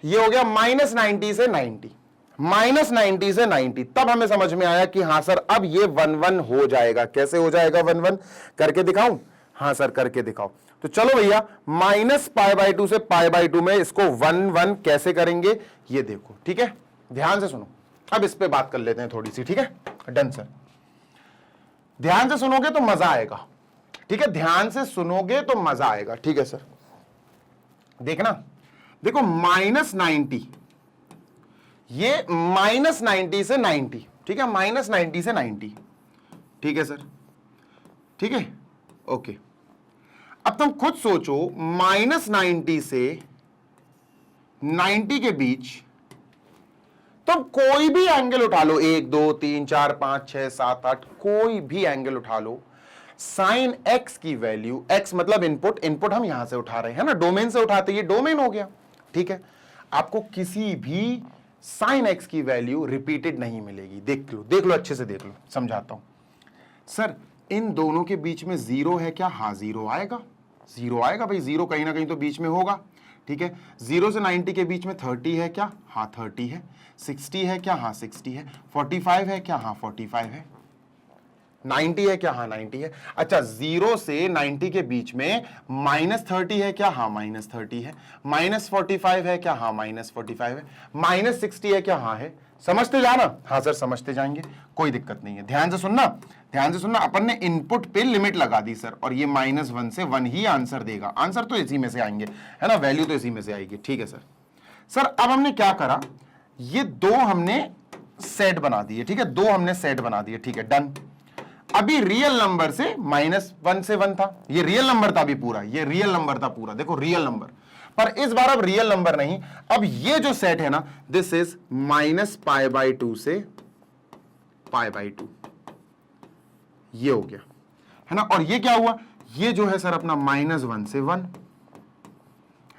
ये हो गया -90 से 90, -90 से 90। तब हमें समझ में आया कि हाँ सर अब ये 1 1 हो जाएगा। कैसे हो जाएगा 1 1? करके दिखाऊं? हाँ सर करके दिखाओ। तो चलो भैया, -π/2 से π/2 में इसको 1 1 कैसे करेंगे ये देखो, ठीक है, ध्यान से सुनो। अब इस पे बात कर लेते हैं थोड़ी सी, ठीक है। डन सर, ध्यान से सुनोगे तो मजा आएगा, ठीक है, ध्यान से सुनोगे तो मजा आएगा, ठीक है सर। देखना, देखो -90, ये -90 से 90, ठीक है, -90 से 90, ठीक है सर, ठीक है, ओके। अब तुम खुद सोचो, -90 से 90 के बीच तुम कोई भी एंगल उठा लो, 1 2 3 4 5 6 7 8, कोई भी एंगल उठा लो, साइन एक्स की वैल्यू, एक्स मतलब इनपुट, इनपुट हम यहां से उठा रहे हैं ना, डोमेन से उठाते, ये डोमेन हो गया, ठीक है। आपको किसी भी साइन एक्स की वैल्यू रिपीटेड नहीं मिलेगी, देख लो अच्छे से देख लो, समझाता हूं। सर इन दोनों के बीच में जीरो है क्या? हाँ जीरो आएगा, जीरो आएगा भाई, जीरो कहीं ना कहीं तो बीच में होगा, ठीक है। 0 से 90 के बीच में 30 है क्या? हाँ 30 है। 60 है क्या? हाँ 60 है। 45 है क्या? हाँ 45 है। 90 है क्या? हाँ 90 है। अच्छा 0 से 90 के बीच में -30 है क्या? हाँ -30 है। -45 है क्या? हाँ -45 है। -60 है क्या? हाँ है। समझते जाना? हाँ सर समझते जाएंगे, कोई दिक्कत नहीं है। ध्यान से सुनना, ध्यान से सुनना। अपन ने इनपुट पे लिमिट लगा दी सर, और ये -1 से 1 ही आंसर देगा। आंसर तो इसी में से आएंगे, है ना, वैल्यू तो इसी में से आएगी, ठीक है सर। सर अब हमने क्या करा, ये दो हमने सेट बना दिए, ठीक है, दो हमने सेट बना दिए, ठीक है, डन। अभी रियल नंबर से -1 से 1 था, ये रियल नंबर था अभी पूरा, ये रियल नंबर था पूरा, देखो रियल नंबर। पर इस बार अब रियल नंबर नहीं, अब ये जो सेट है ना, दिस इज -π/2 से π/2, ये हो गया, है ना। और ये क्या हुआ, ये जो है सर अपना -1 से 1,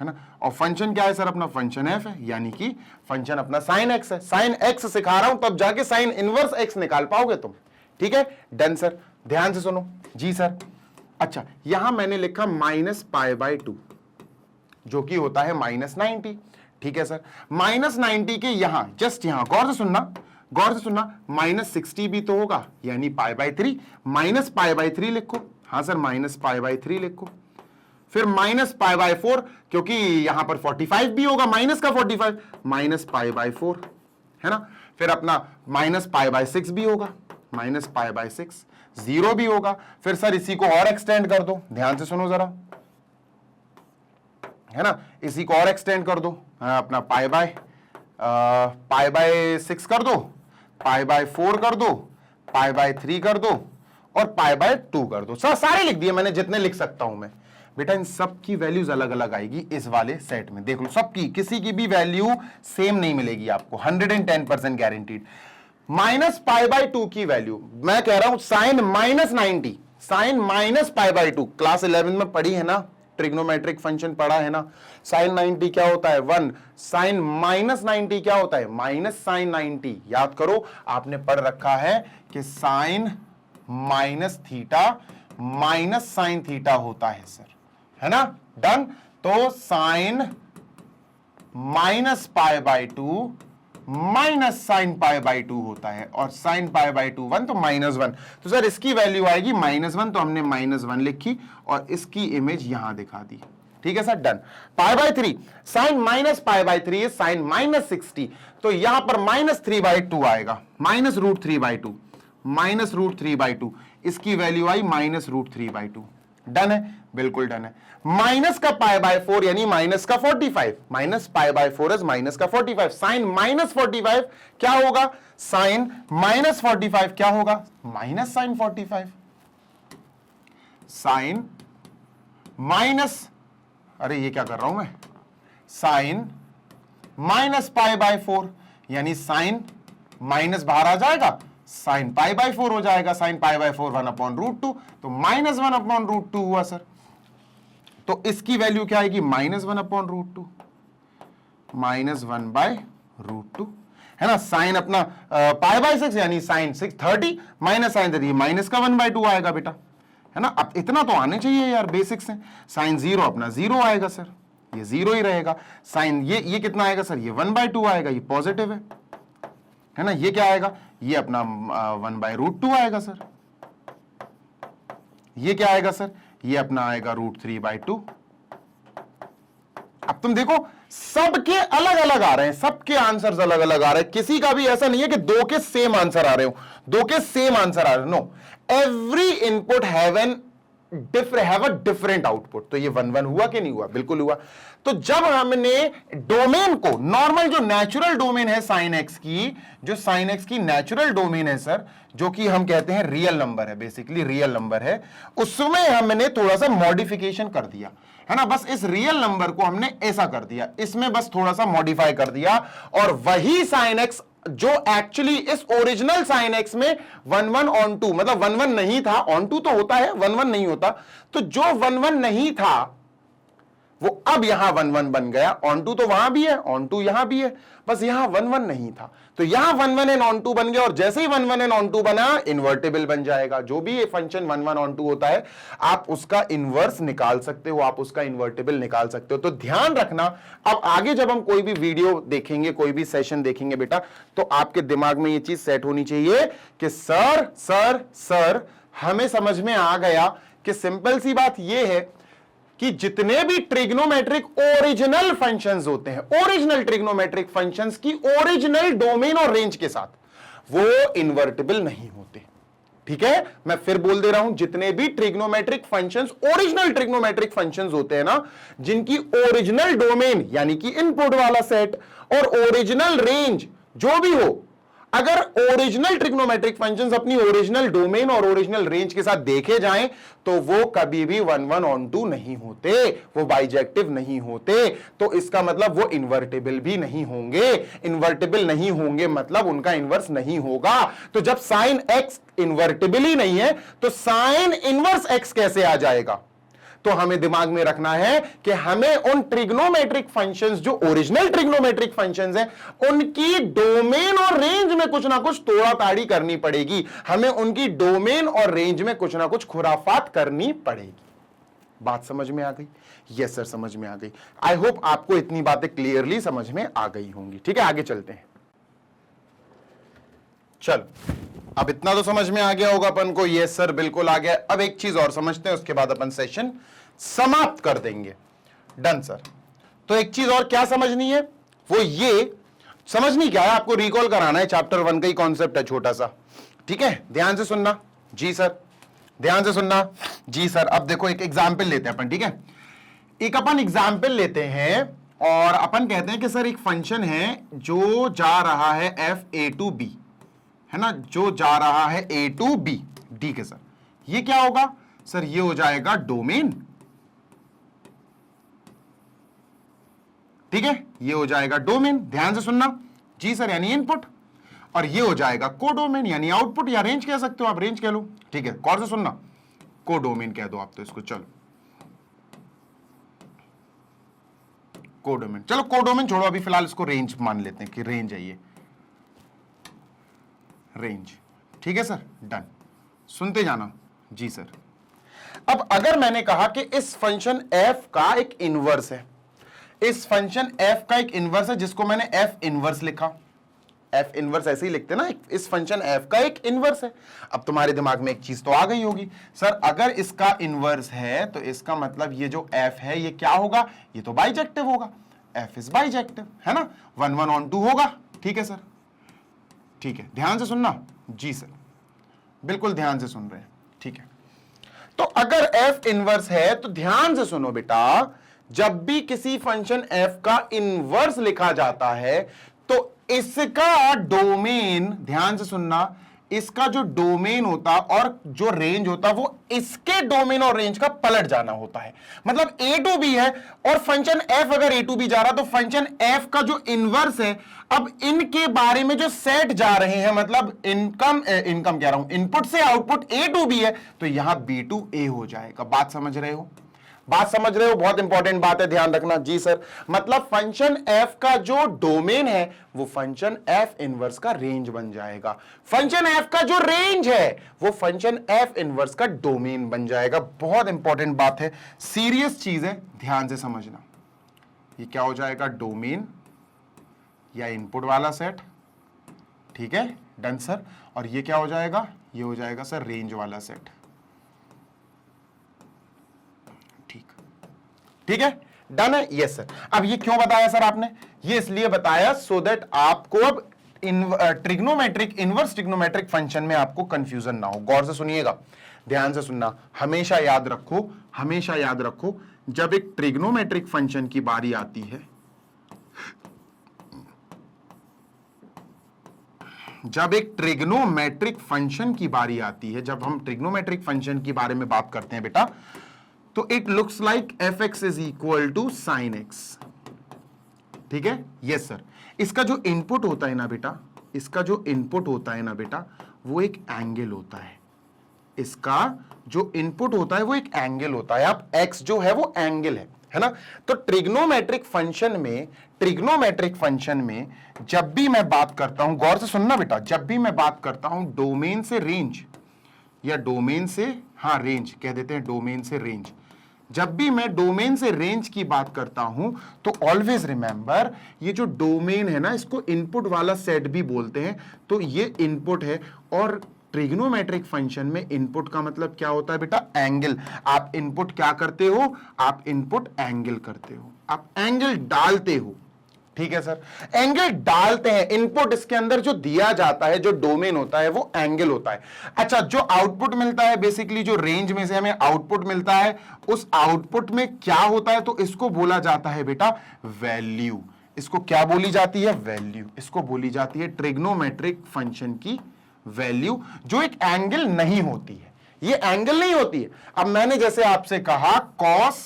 है ना। और फंक्शन क्या है सर अपना? फंक्शन f है, यानी कि फंक्शन अपना साइन x है। साइन x सिखा रहा हूं, तब जाके साइन इनवर्स x निकाल पाओगे तुम, ठीक है, डन सर। ध्यान से सुनो जी सर। अच्छा यहां मैंने लिखा -π/2, जो कि होता है -90, ठीक है सर। -90 के यहां, जस्ट यहां गौर से सुनना, गौर से सुनना, -60 भी तो होगा, यानी π/3, -π/3 लिखो। हाँ सर -π/3 लिखो। फिर -π/4, क्योंकि यहां पर 45 भी होगा, माइनस का 45, -π/4, है ना। फिर अपना -π/6 भी होगा, -π/6, 0 भी होगा। फिर सर इसी को और एक्सटेंड कर दो, ध्यान से सुनो जरा, है ना, इसी को और एक्सटेंड कर दो, अपना π/6 कर दो, π/4 कर दो, π/3 कर दो, और π/2 कर दो। सारे लिख दिए मैंने, जितने लिख सकता हूं मैं। बेटा इन सब की वैल्यूज अलग अलग आएगी इस वाले सेट में, देख लो सबकी, किसी की भी वैल्यू सेम नहीं मिलेगी आपको, 110% गारंटीड। -π/2 की वैल्यू मैं कह रहा हूं साइन -90, साइन -π/2, क्लास 11 में पढ़ी है ना, ट्रिग्नोमेट्रिक फंक्शन पढ़ा है ना। साइन 90 क्या होता है? 1। साइन -90 क्या होता है? -sin 90। याद करो, आपने पढ़ रखा है कि साइन -θ -sin θ होता है सर, है ना, डन। तो साइन -π/2 sin π/2 होता है, और sin π/2 1, तो -1। तो सर इसकी वैल्यू आएगी -1, तो हमने -1 लिखी और इसकी इमेज यहां दिखा दी, ठीक है सर, डन। π/3, साइन -π/3 साइन -60, तो यहां पर -3/2 आएगा, -√3/2, -√3/2, इसकी वैल्यू आई -√3/2, डन है, बिल्कुल डन है। माइनस का π/4 यानी माइनस का 45, -π/4 इज माइनस का 45, साइन -45 क्या होगा? साइन -45 क्या होगा? -sin 45, साइन माइनस, अरे ये क्या कर रहा हूं मैं, साइन -π/4, यानी साइन माइनस बाहर आ जाएगा, साइन π/4 हो जाएगा, साइन π/4 1/√2, तो -1/√2 हुआ सर। तो इसकी वैल्यू क्या आएगी? -1/√2, -1/√2, है ना। साइन अपना π/6 यानी साइन 30 माइनस साइन 30, माइनस का 1/2 आएगा बेटा, है ना। अब इतना तो आने चाहिए यार, बेसिक्स है। साइन 0 अपना 0 आएगा सर, ये 0 ही रहेगा। साइन ये कितना आएगा सर? ये 1/2 आएगा, ये पॉजिटिव है ना। ये क्या आएगा? ये अपना 1/√2 आएगा सर। ये क्या आएगा सर? ये अपना आएगा √3/2। अब तुम देखो सबके अलग अलग आ रहे हैं, सबके आंसर्स अलग अलग आ रहे हैं, किसी का भी ऐसा नहीं है कि दो के सेम आंसर आ रहे हो, दो के सेम आंसर आ रहे हो, no, every input have a different output. तो ये 1-1 हुआ कि नहीं हुआ? बिल्कुल हुआ। तो जब हमने डोमेन को, नॉर्मल जो नेचुरल डोमेन है साइन एक्स की, जो साइन एक्स की नेचुरल डोमेन है सर, जो कि हम कहते हैं रियल नंबर है, बेसिकली रियल नंबर है, उसमें हमने थोड़ा सा मॉडिफिकेशन कर दिया, है ना। बस इस रियल नंबर को हमने ऐसा कर दिया, इसमें बस थोड़ा सा मॉडिफाई कर दिया, और वही साइन एक्स जो एक्चुअली इस ओरिजिनल साइन एक्स में 1 1 ऑन 2, मतलब 1 1 नहीं था, ऑन 2 तो होता है, 1 1 नहीं होता, तो जो 1 1 नहीं था वो अब यहां 1 1 बन गया। ऑन 2 तो वहां भी है, ऑन 2 यहां भी है, बस यहां 1 1 नहीं था, तो यहां 1 1 एंड ऑन 2 बन गया, और जैसे ही 1 1 एंड ऑन 2 बना, इन्वर्टेबल बन जाएगा। जो भी ये फंक्शन 1 1 ऑन 2 होता है, आप उसका इनवर्स निकाल सकते हो, आप उसका इन्वर्टेबल निकाल सकते हो। तो ध्यान रखना, अब आगे जब हम कोई भी वीडियो देखेंगे, कोई भी सेशन देखेंगे बेटा, तो आपके दिमाग में ये चीज सेट होनी चाहिए कि सर सर सर हमें समझ में आ गया कि सिंपल सी बात ये है कि जितने भी ट्रिग्नोमेट्रिक ओरिजिनल फंक्शंस होते हैं, ओरिजिनल ट्रिग्नोमेट्रिक फंक्शंस की ओरिजिनल डोमेन और रेंज के साथ, वो इन्वर्टिबल नहीं होते। ठीक है, मैं फिर बोल दे रहा हूं, जितने भी trigonometric functions, original trigonometric functions होते हैं ना, जिनकी ओरिजिनल डोमेन यानी कि इनपुट वाला सेट और ओरिजिनल रेंज जो भी हो, अगर ओरिजिनल ट्रिग्नोमेट्रिक फंक्शंस अपनी ओरिजिनल डोमेन और ओरिजिनल रेंज के साथ देखे जाएं, तो वो कभी भी 1 1 ऑन 2 नहीं होते, वो बाइजेक्टिव नहीं होते। तो इसका मतलब वो इन्वर्टेबल भी नहीं होंगे। इन्वर्टेबल नहीं होंगे मतलब उनका इन्वर्स नहीं होगा। तो जब साइन एक्स इन्वर्टेबल ही नहीं है, तो साइन इन्वर्स एक्स कैसे आ जाएगा? तो हमें दिमाग में रखना है कि हमें उन ट्रिग्नोमेट्रिक फंक्शंस, जो ओरिजिनल ट्रिग्नोमेट्रिक फंक्शंस हैं, उनकी डोमेन और रेंज में कुछ ना कुछ तोड़ा ताड़ी करनी पड़ेगी। हमें उनकी डोमेन और रेंज में कुछ ना कुछ खुराफात करनी पड़ेगी। बात समझ में आ गई? यस सर, समझ में आ गई। आई होप आपको इतनी बातें क्लियरली समझ में आ गई होंगी। ठीक है, आगे चलते हैं। चलो, अब इतना तो समझ में आ गया होगा अपन को। यस सर, बिल्कुल आ गया। अब एक चीज और समझते हैं, उसके बाद अपन सेशन समाप्त कर देंगे। Done sir. तो एक चीज और क्या समझनी है, वो ये समझनी क्या है, आपको रिकॉल कराना है। चैप्टर 1 का ही कॉन्सेप्ट है, छोटा सा। ठीक है, ध्यान से सुनना। जी सर, ध्यान से सुनना। जी सर। अब देखो, एक एग्जाम्पल लेते हैं अपन। ठीक है, एक अपन एग्जाम्पल लेते हैं और अपन कहते हैं कि सर एक फंक्शन है जो जा रहा है f(a) to b, है ना, जो जा रहा है a to b, डी के। सर ये क्या होगा? सर ये हो जाएगा डोमेन। ठीक है, ये हो जाएगा डोमेन। ध्यान से सुनना। जी सर, यानी इनपुट। और ये हो जाएगा कोडोमेन, यानी आउटपुट, या रेंज कह सकते हो आप, रेंज कह लो। ठीक है, गौर से सुनना, कोडोमेन कह दो आप तो इसको। चलो कोडोमेन, चलो कोडोमेन छोड़ो, अभी फिलहाल इसको रेंज मान लेते हैं कि रेंज है ये, रेंज। ठीक है सर, डन। सुनते जाना। जी सर। अब अगर मैंने कहा कि इस फंक्शन f का एक इनवर्स है, इस फंक्शन f का एक इनवर्स है, जिसको मैंने f इनवर्स लिखा। f इनवर्स ऐसे ही लिखते ना, इस फंक्शन f का एक इनवर्स है। अब तुम्हारे दिमाग में एक चीज तो आ गई होगी, सर अगर इसका इनवर्स है तो इसका मतलब ये जो f है ये क्या होगा? ये तो बाइजेक्टिव होगा। f इज बाइजेक्टिव, है ना, 1 1 ऑन 2 होगा। ठीक है सर, ठीक है, ध्यान से सुनना। जी सर, बिल्कुल ध्यान से सुन रहे हैं। ठीक है, तो अगर f इनवर्स है तो ध्यान से सुनो बेटा, जब भी किसी फंक्शन f का इनवर्स लिखा जाता है तो इसका डोमेन, ध्यान से सुनना, इसका जो डोमेन होता और जो रेंज होता वो इसके डोमेन और रेंज का पलट जाना होता है। मतलब a to b है और फंक्शन f अगर a to b जा रहा तो फंक्शन f का जो इनवर्स है, अब इनके बारे में जो सेट जा रहे हैं, मतलब इनकम कह रहा हूं, इनपुट से आउटपुट a to b है, तो यहां b to a हो जाएगा। बात समझ रहे हो? बात समझ रहे हो? बहुत इंपॉर्टेंट बात है, ध्यान रखना। जी सर, मतलब फंक्शन f का जो डोमेन है वो फंक्शन f इनवर्स का रेंज बन जाएगा। फंक्शन f का जो रेंज है वो फंक्शन f इनवर्स का डोमेन बन जाएगा। बहुत इंपॉर्टेंट बात है, सीरियस चीज है, ध्यान से समझना। ये क्या हो जाएगा? डोमेन या इनपुट वाला सेट। ठीक है, डन सर। और ये क्या हो जाएगा? ये हो जाएगा सर रेंज वाला सेट। ठीक है, डन है। Yes sir. अब ये क्यों बताया सर आपने? ये इसलिए बताया सो दैट आपको अब ट्रिग्नोमेट्रिक, इनवर्स ट्रिग्नोमेट्रिक फंक्शन में आपको कंफ्यूजन ना हो। गौर से सुनिएगा, ध्यान से सुनना। हमेशा याद रखो, हमेशा याद रखो, जब एक ट्रिग्नोमेट्रिक फंक्शन की बारी आती है, जब एक ट्रिग्नोमेट्रिक फंक्शन की बारी आती है, जब हम ट्रिग्नोमेट्रिक फंक्शन के बारे में बात करते हैं बेटा, तो it looks like fx is equal to sine x. ठीक है, यस सर। इसका जो इनपुट होता है ना बेटा, इसका जो इनपुट होता है ना बेटा, वो एक एंगल होता है। इसका जो इनपुट होता है वो एक एंगल होता है। अब x जो है वो एंगल है ना। तो ट्रिग्नोमेट्रिक फंक्शन में जब भी मैं बात करता हूं, गौर से सुनना बेटा, जब भी मैं बात करता हूं डोमेन से रेंज या डोमेन से, हाँ रेंज कह देते हैं, डोमेन से रेंज, जब भी मैं डोमेन से रेंज की बात करता हूं तो ऑलवेज रिमेंबर ये जो डोमेन है ना, इसको इनपुट वाला सेट भी बोलते हैं। तो ये इनपुट है, और ट्रिग्नोमेट्रिक फंक्शन में इनपुट का मतलब क्या होता है बेटा, एंगल। आप इनपुट क्या करते हो, आप इनपुट एंगल करते हो, आप एंगल डालते हो। ठीक है सर, एंगल डालते हैं। इनपुट इसके अंदर जो दिया जाता है, जो डोमेन होता है वो एंगल होता है। अच्छा, जो आउटपुट मिलता है, बेसिकली जो रेंज में से हमें आउटपुट मिलता है, उस आउटपुट में क्या होता है, तो इसको बोला जाता है बेटा वैल्यू। इसको क्या बोली जाती है, वैल्यू। इसको बोली जाती है ट्रिग्नोमेट्रिक फंक्शन की वैल्यू, जो एक एंगल नहीं होती है। ये एंगल नहीं होती है। अब मैंने जैसे आपसे कहा cos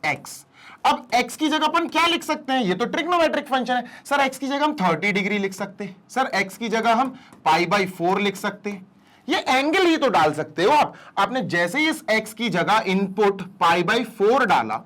x, अब x की जगह अपन क्या लिख सकते हैं, ये तो ट्रिग्नोमेट्रिक फंक्शन है। सर x की जगह हम 30 डिग्री लिख सकते हैं, सर x की जगह हम π/4 लिख सकते हैं। ये एंगल ही तो डाल सकते हो आप। आपने जैसे ही इस x की जगह इनपुट π/4 डाला,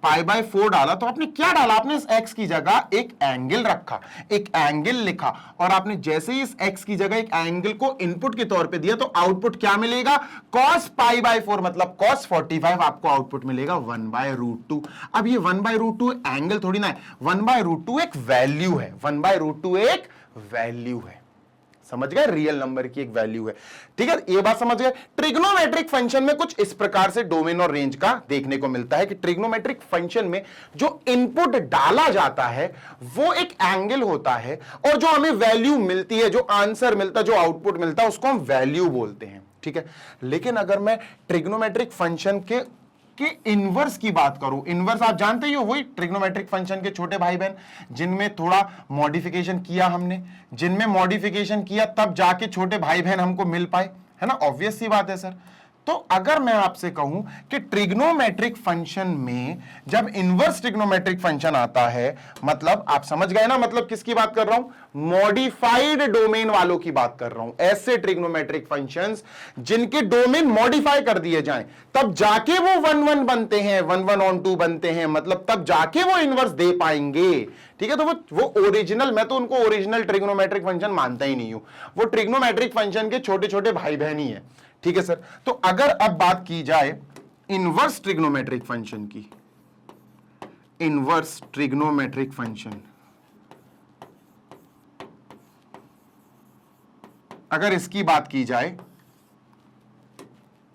π/4 डाला, तो आपने क्या डाला, आपने इस x की जगह एक एंगल रखा, एक एंगल लिखा, और आपने जैसे ही इस x की जगह एक एंगल को इनपुट के तौर पे दिया, तो आउटपुट क्या मिलेगा, cos π/4 मतलब cos 45, आपको आउटपुट मिलेगा 1/√2। अब ये 1/√2 एंगल थोड़ी ना है, 1/√2 एक वैल्यू है, 1/√2 एक वैल्यू है। समझ गए, रियल नंबर की एक वैल्यू है। ठीक है, ये बात समझ गए। ट्रिग्नोमेट्रिक फंक्शन में कुछ इस प्रकार से डोमेन और रेंज का देखने को मिलता है कि ट्रिग्नोमेट्रिक फंक्शन में जो इनपुट डाला जाता है वो एक एंगल होता है, और जो हमें वैल्यू मिलती है, जो आंसर मिलता है, जो आउटपुट मिलता है, उसको हम वैल्यू बोलते हैं। ठीक है, लेकिन अगर मैं ट्रिग्नोमेट्रिक फंक्शन के इनवर्स की बात करूं, इनवर्स आप जानते ही हो, वही ट्रिग्नोमेट्रिक फंक्शन के छोटे भाई बहन जिनमें थोड़ा मॉडिफिकेशन किया हमने, जिनमें मॉडिफिकेशन किया तब जाके छोटे भाई बहन हमको मिल पाए, है ना। ऑब्वियस सी बात है सर। तो अगर मैं आपसे कहूं कि ट्रिग्नोमेट्रिक फंक्शन में जब इनवर्स ट्रिग्नोमेट्रिक फंक्शन आता है, मतलब आप समझ गए ना, मतलब किसकी बात कर रहा हूं, मॉडिफाइड डोमेन वालों की बात कर रहा हूं। ऐसे ट्रिग्नोमेट्रिक फंक्शंस जिनके डोमेन मॉडिफाई कर दिए जाएं, तब जाके वो 1 1 बनते हैं, 1 1 on 2 बनते हैं, मतलब तब जाके वो इनवर्स दे पाएंगे। ठीक है, तो वो ओरिजिनल, मैं तो उनको ओरिजिनल ट्रिग्नोमेट्रिक फंक्शन मानता ही नहीं हूं, वो ट्रिग्नोमेट्रिक फंक्शन के छोटे छोटे भाई बहन ही है। ठीक है सर। तो अगर अब बात की जाए इनवर्स ट्रिग्नोमेट्रिक फंक्शन की, इनवर्स ट्रिग्नोमेट्रिक फंक्शन, अगर इसकी बात की जाए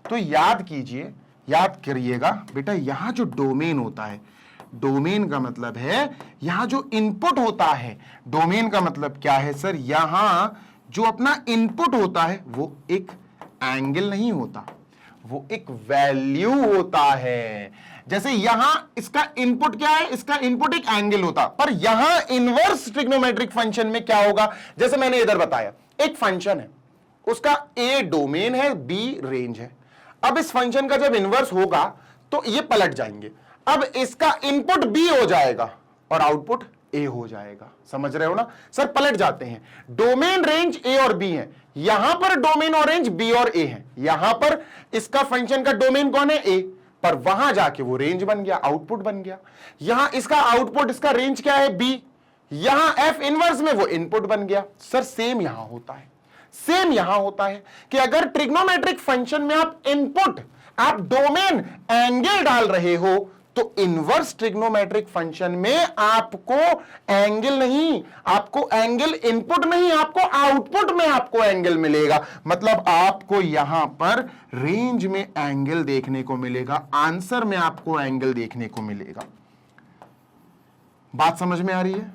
तो याद कीजिए, याद करिएगा बेटा, यहां जो डोमेन होता है, डोमेन का मतलब है यहां जो इनपुट होता है। डोमेन का मतलब क्या है सर, यहां जो अपना इनपुट होता है वो एक एंगल नहीं होता, वो एक वैल्यू होता है। जैसे यहां इसका इनपुट क्या है, इसका इनपुट एक एंगल होता, पर यहां इनवर्स ट्रिग्नोमेट्रिक फंक्शन में क्या होगा, जैसे मैंने इधर बताया, एक फंक्शन है, उसका ए डोमेन है, बी रेंज है। अब इस फंक्शन का जब इनवर्स होगा तो ये पलट जाएंगे। अब इसका इनपुट बी हो जाएगा और आउटपुट ए हो जाएगा। समझ रहे हो ना सर, पलट जाते हैं। डोमेन रेंज ए और बी है, यहां पर डोमेन और रेंज बी और ए है। यहां पर इसका फंक्शन का डोमेन कौन है, ए, पर वहां जाके वो रेंज बन गया, आउटपुट बन गया। यहां इसका आउटपुट, इसका रेंज क्या है, बी, यहां एफ इनवर्स में वो इनपुट बन गया। सर सेम यहां होता है, सेम यहां होता है कि अगर ट्रिग्नोमेट्रिक फंक्शन में आप इनपुट, आप डोमेन एंगल डाल रहे हो, तो इनवर्स ट्रिग्नोमेट्रिक फंक्शन में आपको एंगल नहीं, आपको एंगल इनपुट नहीं, आपको आउटपुट में आपको एंगल मिलेगा। मतलब आपको यहां पर रेंज में एंगल देखने को मिलेगा, आंसर में आपको एंगल देखने को मिलेगा। बात समझ में आ रही है।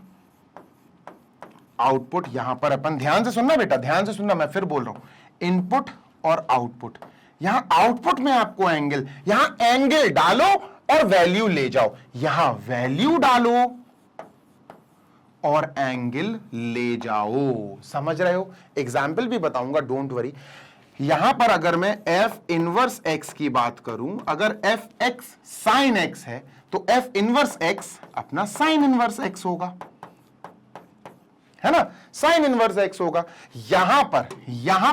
आउटपुट यहां पर अपन, ध्यान से सुनना बेटा, ध्यान से सुनना, मैं फिर बोल रहा हूं, इनपुट और आउटपुट। यहां आउटपुट में आपको एंगल, यहां एंगल डालो और वैल्यू ले जाओ, यहां वैल्यू डालो और एंगल ले जाओ। समझ रहे हो। एग्जाम्पल भी बताऊंगा, डोंट वरी। यहां पर अगर मैं एफ इनवर्स एक्स की बात करूं, अगर एफ एक्स साइन एक्स है तो एफ इनवर्स एक्स अपना साइन इनवर्स एक्स होगा। है ना, साइन इनवर्स x होगा। यहां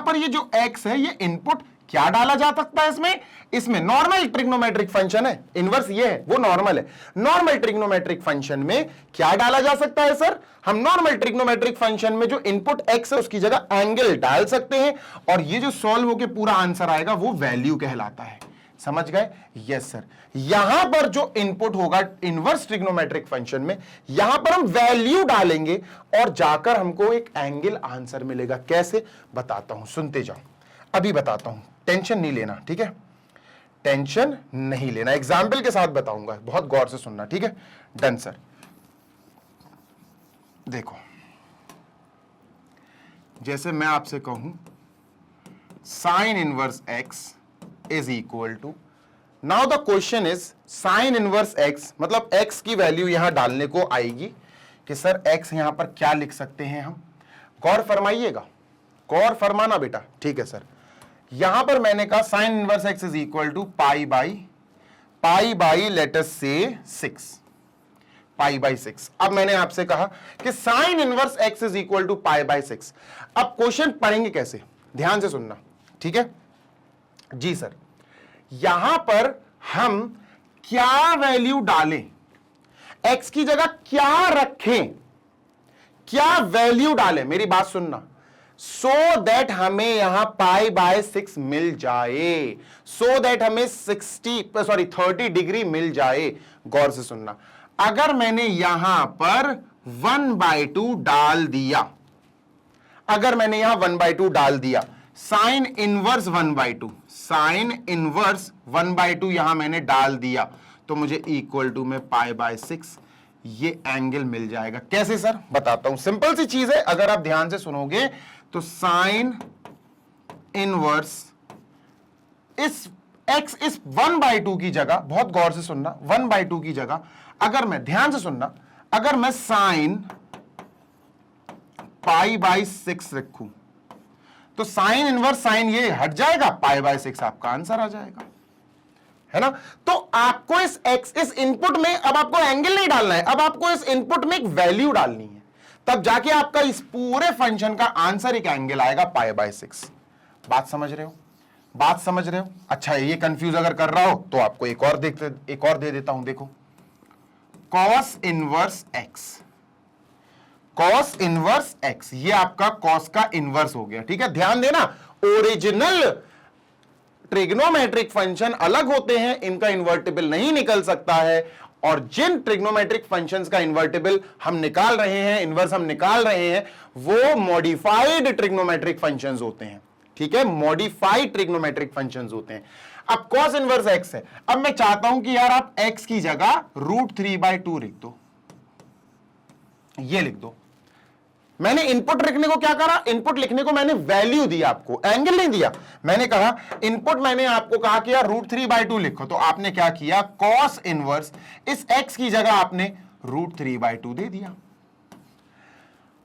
पर ये जो x है ये इनपुट क्या डाला जा सकता है इसमें, इसमें नॉर्मल ट्रिग्नोमेट्रिक फंक्शन है, इनवर्स ये है वो नॉर्मल है। नॉर्मल ट्रिग्नोमेट्रिक फंक्शन में क्या डाला जा सकता है सर, हम नॉर्मल ट्रिग्नोमेट्रिक फंक्शन में जो इनपुट x है उसकी जगह एंगल डाल सकते हैं और ये जो सॉल्व होकर पूरा आंसर आएगा वो वैल्यू कहलाता है। समझ गए? Yes sir. यहां पर जो इनपुट होगा इनवर्स ट्रिग्नोमेट्रिक फंक्शन में, यहां पर हम वैल्यू डालेंगे और जाकर हमको एक एंगल आंसर मिलेगा। कैसे बताता हूं, सुनते जाओ, अभी बताता हूं, टेंशन नहीं लेना, ठीक है, टेंशन नहीं लेना, एग्जाम्पल के साथ बताऊंगा, बहुत गौर से सुनना, ठीक है। Done sir. देखो जैसे मैं आपसे कहूं sine inverse x is equal to, now the question is sine inverse x मतलब x की वैल्यू यहां डालने को आएगी कि सर x यहां पर क्या लिख सकते हैं हम, गौर फरमाइएगा, गौर फरमाना बेटा, ठीक है सर। यहां पर मैंने कहा sine inverse x is equal to pi by let us say 6, pi by 6। अब मैंने आपसे कहा कि sine inverse x is equal to pi by 6। अब क्वेश्चन पढ़ेंगे कैसे, ध्यान से सुनना, ठीक है जी सर। यहां पर हम क्या वैल्यू डालें, x की जगह क्या रखें, क्या वैल्यू डालें, मेरी बात सुनना, सो दैट हमें यहां पाई बाय 6 मिल जाए, सो दैट हमें 30 डिग्री मिल जाए। गौर से सुनना, अगर मैंने यहां पर 1/2 डाल दिया, अगर मैंने यहां 1/2 डाल दिया, साइन इनवर्स 1/2, साइन इनवर्स 1/2 यहां मैंने डाल दिया, तो मुझे इक्वल टू में पाई बाय 6 ये एंगल मिल जाएगा। कैसे सर, बताता हूं, सिंपल सी चीज है, अगर आप ध्यान से सुनोगे तो साइन इनवर्स इस x इस 1/2 की जगह, बहुत गौर से सुनना, 1/2 की जगह अगर मैं, ध्यान से सुनना, अगर मैं साइन पाई बाई 6 रखूं तो साइन इनवर्स साइन ये हट जाएगा, पाई बाय 6 आपका आंसर आ जाएगा, है ना। तो आपको इस इनपुट में अब आपको एंगल नहीं डालना है, अब आपको इस इनपुट में एक वैल्यू डालनी है, तब जाके आपका इस पूरे फंक्शन का आंसर एक एंगल आएगा पाई बाय 6। बात समझ रहे हो, बात समझ रहे हो? अच्छा, ये कंफ्यूज अगर कर रहा हो तो आपको एक और दे देता हूं, देखो cos inverse x, cos inverse x, ये आपका कॉस का इनवर्स हो गया, ठीक है। ध्यान देना, ओरिजिनल ट्रिग्नोमेट्रिक फंक्शन अलग होते हैं, इनका इन्वर्टिबल नहीं निकल सकता है, और जिन ट्रिग्नोमेट्रिक फंक्शंस का इन्वर्टिबल हम निकाल रहे हैं, इनवर्स हम निकाल रहे हैं, वो मॉडिफाइड ट्रिग्नोमेट्रिक फंक्शंस होते हैं, ठीक है, मॉडिफाइड ट्रिग्नोमेट्रिक फंक्शंस होते हैं। अब cos इनवर्स x है, अब मैं चाहता हूं कि यार आप x की जगह √3/2 लिख दो, ये लिख दो। मैंने इनपुट लिखने को क्या करा, इनपुट लिखने को मैंने वैल्यू दिया, आपको एंगल नहीं दिया। मैंने कहा इनपुट, मैंने आपको कहा कि यार √3/2 लिखो, तो आपने क्या किया, cos इनवर्स इस x की जगह आपने √3/2 दे दिया।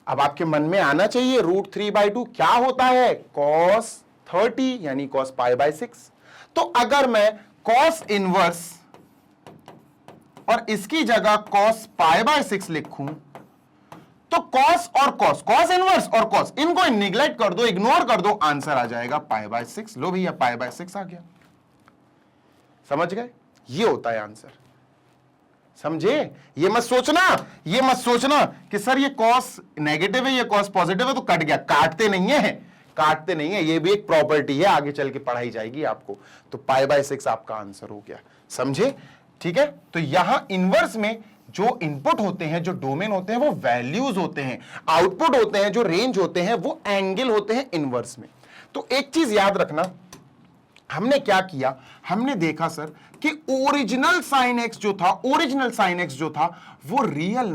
अब आपके मन में आना चाहिए √3/2 क्या होता है, cos 30 यानी cos पाई बाय 6। तो अगर मैं cos इनवर्स और इसकी जगह cos पाई बाय 6 लिखूं तो cos और cos इनवर्स और cos इनको निगलेक्ट कर दो, इग्नोर कर दो, आंसर आ जाएगा पाई बाय 6। लो भैया, पाई बाय 6 आ गया, समझ गए? ये होता है आंसर, समझे? ये मत सोचना कि सर ये cos नेगेटिव है, ये cos पॉजिटिव है तो कट गया, काटते नहीं है, ये भी एक प्रॉपर्टी है, आगे चल के पढ़ाई जाएगी आपको। तो पाई बाय 6 आपका आंसर हो गया, समझे? ठीक है, तो यहां इनवर्स में जो इनपुट होते हैं, जो डोमेन होते हैं, वो वैल्यूज होते हैं, आउटपुट होते हैं, जो रेंज होते हैं, वो एंगल होते हैं इनवर्स में। तो एक चीज याद रखना, हमने क्या किया, हमने देखा सर कि ओरिजिनल साइन एक्स जो था वो रियल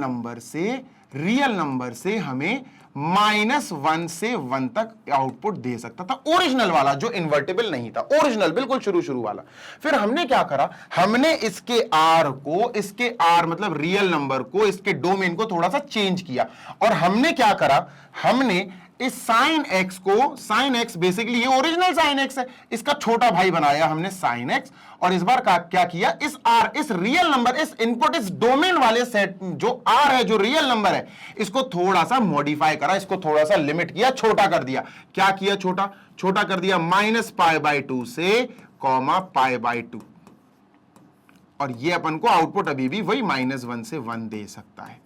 नंबर से हमें -1 से 1 तक आउटपुट दे सकता था, ओरिजिनल वाला जो इन्वर्टिबल नहीं था, ओरिजिनल बिल्कुल शुरू वाला। फिर हमने क्या करा, हमने इसके आर मतलब रियल नंबर को, इसके डोमेन को थोड़ा सा चेंज किया, और हमने क्या करा, हमने इस साइन एक्स को, साइन एक्स बेसिकली ये ओरिजिनल साइन एक्स है, इसका छोटा भाई बनाया हमने साइन एक्स, और इस बार क्या किया, इस आर, इस रियल नंबर, इस इनपुट, इस डोमेन वाले सेट जो आर है, जो रियल नंबर है, इसको थोड़ा सा मॉडिफाई करा, इसको थोड़ा सा लिमिट किया, छोटा कर दिया। क्या किया, छोटा कर दिया, -π/2 से π/2, और ये अपन को आउटपुट अभी भी वही -1 से 1 दे सकता है।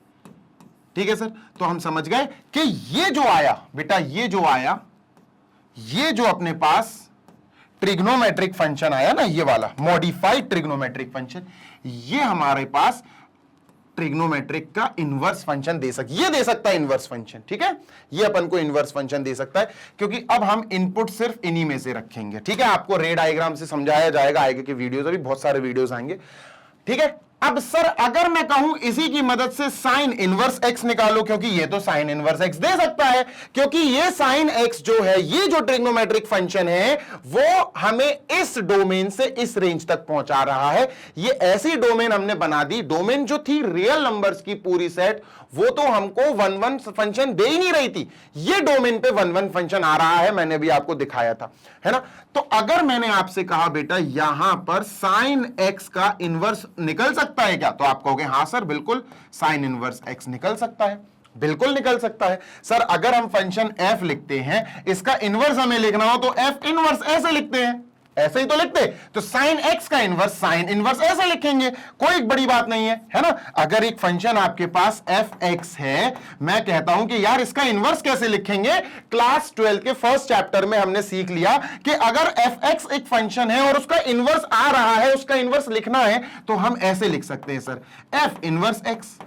ठीक है सर, तो हम समझ गए कि ये जो आया बेटा, ये जो आया, ये जो अपने पास ट्रिग्नोमेट्रिक फंक्शन आया ना, ये वाला मॉडिफाइड ट्रिग्नोमेट्रिक फंक्शन, ये हमारे पास ट्रिग्नोमेट्रिक का इनवर्स फंक्शन दे सकता, ये दे सकता है इनवर्स फंक्शन। ठीक है, ये अपन को इनवर्स फंक्शन दे सकता है, क्योंकि अब हम इनपुट सिर्फ इन्हीं में से रखेंगे। ठीक है, आपको रे डायग्राम से समझाया जाएगा, आगे के वीडियोस, अभी बहुत सारे वीडियोस आएंगे। ठीक है, अब सर अगर मैं कहूं इसी की मदद से साइन इनवर्स एक्स निकालो, क्योंकि ये तो साइन इनवर्स एक्स दे सकता है, क्योंकि ये साइन एक्स जो है, ये जो ट्रिग्नोमेट्रिक फंक्शन है, वो हमें इस डोमेन से इस रेंज तक पहुंचा रहा है। ये ऐसी डोमेन हमने बना दी, डोमेन जो थी रियल नंबर्स की पूरी सेट, वो तो हमको 1-1 फंक्शन दे ही नहीं रही थी, ये डोमेन पे 1-1 फंक्शन आ रहा है, मैंने भी आपको दिखाया था, है ना। तो अगर मैंने आपसे कहा बेटा यहां पर साइन एक्स का इनवर्स निकल सकता है क्या, तो आप कहोगे हां सर बिल्कुल साइन इनवर्स एक्स निकल सकता है, बिल्कुल निकल सकता है। सर अगर हम फंक्शन f लिखते हैं, इसका इनवर्स हमें लिखना हो तो f इनवर्स ऐसे लिखते हैं, ऐसे ही तो लिखते, तो साइन एक्स का इनवर्स साइन इनवर्स ऐसे लिखेंगे, कोई बड़ी बात नहीं है ना। अगर एक फंक्शन आपके पास एफ एक्स है, मैं कहता हूं कि यार इसका इनवर्स कैसे लिखेंगे, क्लास 12 के फर्स्ट चैप्टर में हमने सीख लिया कि अगर एफ एक्स एक फंक्शन है और उसका इनवर्स आ रहा है, उसका इनवर्स लिखना है, तो हम ऐसे लिख सकते हैं सर, एफ इनवर्स एक्स,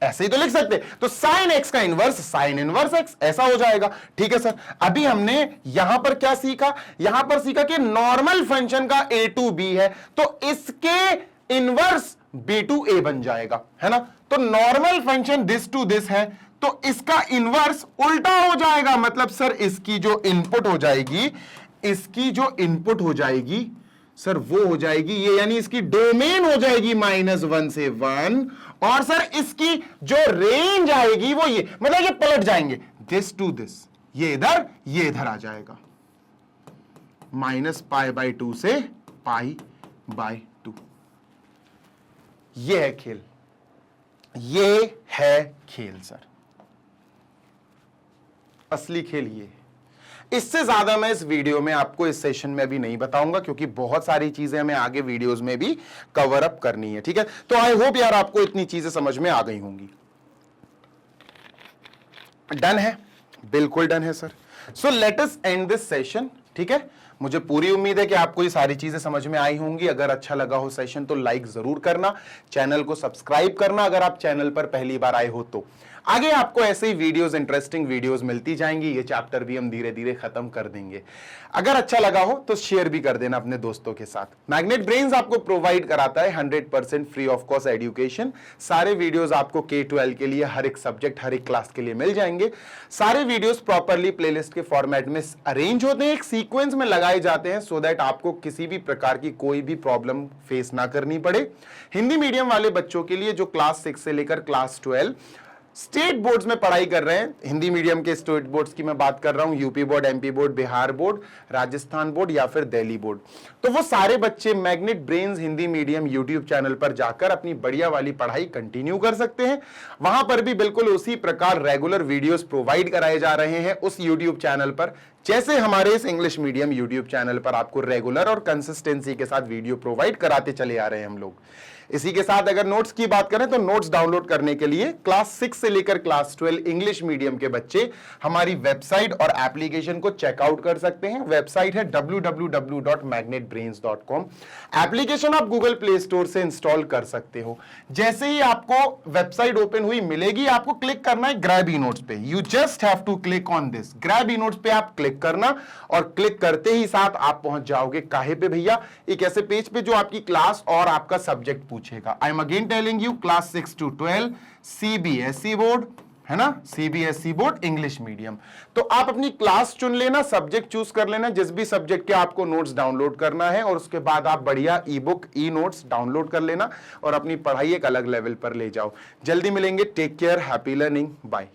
ऐसे ही तो लिख सकते। तो साइन एक्स का इनवर्स साइन इनवर्स एक्स, ऐसा हो जाएगा। ठीक है सर, अभी हमने यहां पर क्या सीखा, यहां पर सीखा कि नॉर्मल फंक्शन का a टू b है, तो इसके इनवर्स b टू a बन जाएगा, है ना। तो normal function this to this है, तो इसका इनवर्स उल्टा हो जाएगा, मतलब सर इसकी जो इनपुट हो जाएगी, इसकी जो इनपुट हो जाएगी सर वो हो जाएगी ये, यानी इसकी डोमेन हो जाएगी -1 से 1, और सर इसकी जो रेंज आएगी वो ये, मतलब ये पलट जाएंगे, दिस टू दिस, ये इधर आ जाएगा, -π/2 से π/2। ये है खेल, ये है खेल सर, असली खेल ये है। इससे ज्यादा मैं इस वीडियो में आपको इस सेशन में अभी नहीं बताऊंगा, क्योंकि बहुत सारी चीजें हमें आगे वीडियोस में भी कवर अप करनी है। ठीक है, तो आई होप यार आपको इतनी चीजें समझ में आ गई होंगी। डन है, बिल्कुल डन है sir. So let us and this session. ठीक है, मुझे पूरी उम्मीद है कि आपको ये सारी चीजें समझ में आई होंगी। अगर अच्छा लगा हो सेशन तो लाइक जरूर करना, चैनल को सब्सक्राइब करना अगर आप चैनल पर पहली बार आए हो तो। आगे आपको ऐसे ही वीडियोस, इंटरेस्टिंग वीडियोस मिलती जाएंगी, ये चैप्टर भी हम धीरे धीरे खत्म कर देंगे। अगर अच्छा लगा हो तो शेयर भी कर देना अपने दोस्तों के साथ। मैग्नेट ब्रेन्स आपको प्रोवाइड कराता है 100% फ्री ऑफ कॉस्ट एजुकेशन। सारे वीडियोस आपको K-12 के लिए हर एक सब्जेक्ट, हर एक क्लास के लिए मिल जाएंगे। सारे वीडियोस प्रॉपरली प्लेलिस्ट के फॉर्मेट में अरेंज होते हैं, एक सीक्वेंस में लगाए जाते हैं, सो दैट आपको किसी भी प्रकार की कोई भी प्रॉब्लम फेस ना करनी पड़े। हिंदी मीडियम वाले बच्चों के लिए जो क्लास 6 से लेकर क्लास 12 स्टेट बोर्ड्स में पढ़ाई कर रहे हैं, हिंदी मीडियम के स्टेट बोर्ड्स की मैं बात कर रहा हूं, UP board, MP board, Bihar board, Rajasthan board या फिर दिल्ली बोर्ड, तो वो सारे बच्चे magnet brains Hindi medium YouTube channel पर जाकर अपनी बढ़िया वाली पढ़ाई कंटिन्यू कर सकते हैं। वहां पर भी बिल्कुल उसी प्रकार रेगुलर वीडियोस प्रोवाइड कराए जा रहे हैं उस यूट्यूब चैनल पर, जैसे हमारे इस इंग्लिश मीडियम यूट्यूब चैनल पर आपको रेगुलर और कंसिस्टेंसी के साथ वीडियो प्रोवाइड कराते चले आ रहे हैं हम लोग। इसी के साथ अगर नोट्स की बात करें तो नोट्स डाउनलोड करने के लिए क्लास 6 से लेकर क्लास 12 इंग्लिश मीडियम के बच्चे हमारी वेबसाइट और एप्लीकेशन को चेकआउट कर सकते हैं। वेबसाइट है www.magnetbrains.com। एप्लीकेशन आप गूगल प्ले स्टोर से इंस्टॉल कर सकते हो। जैसे ही आपको वेबसाइट ओपन हुई मिलेगी, आपको क्लिक करना है ग्रैब ई नोट्स पे। You just have to click on this, grab e notes पे आप क्लिक करना, और क्लिक करते ही साथ आप पहुंच जाओगे काहे पे भैया, एक ऐसे पेज पे जो आपकी क्लास और आपका सब्जेक्ट पूछेगा। I am again telling you, class 6 to 12 CBSE board, है ना, CBSE बोर्ड इंग्लिश मीडियम। तो आप अपनी क्लास चुन लेना, सब्जेक्ट चूज कर लेना, जिस भी सब्जेक्ट के आपको नोट्स डाउनलोड करना है, और उसके बाद आप बढ़िया ई बुक, ई नोट्स डाउनलोड कर लेना और अपनी पढ़ाई एक अलग लेवल पर ले जाओ। जल्दी मिलेंगे, take care, happy learning, bye.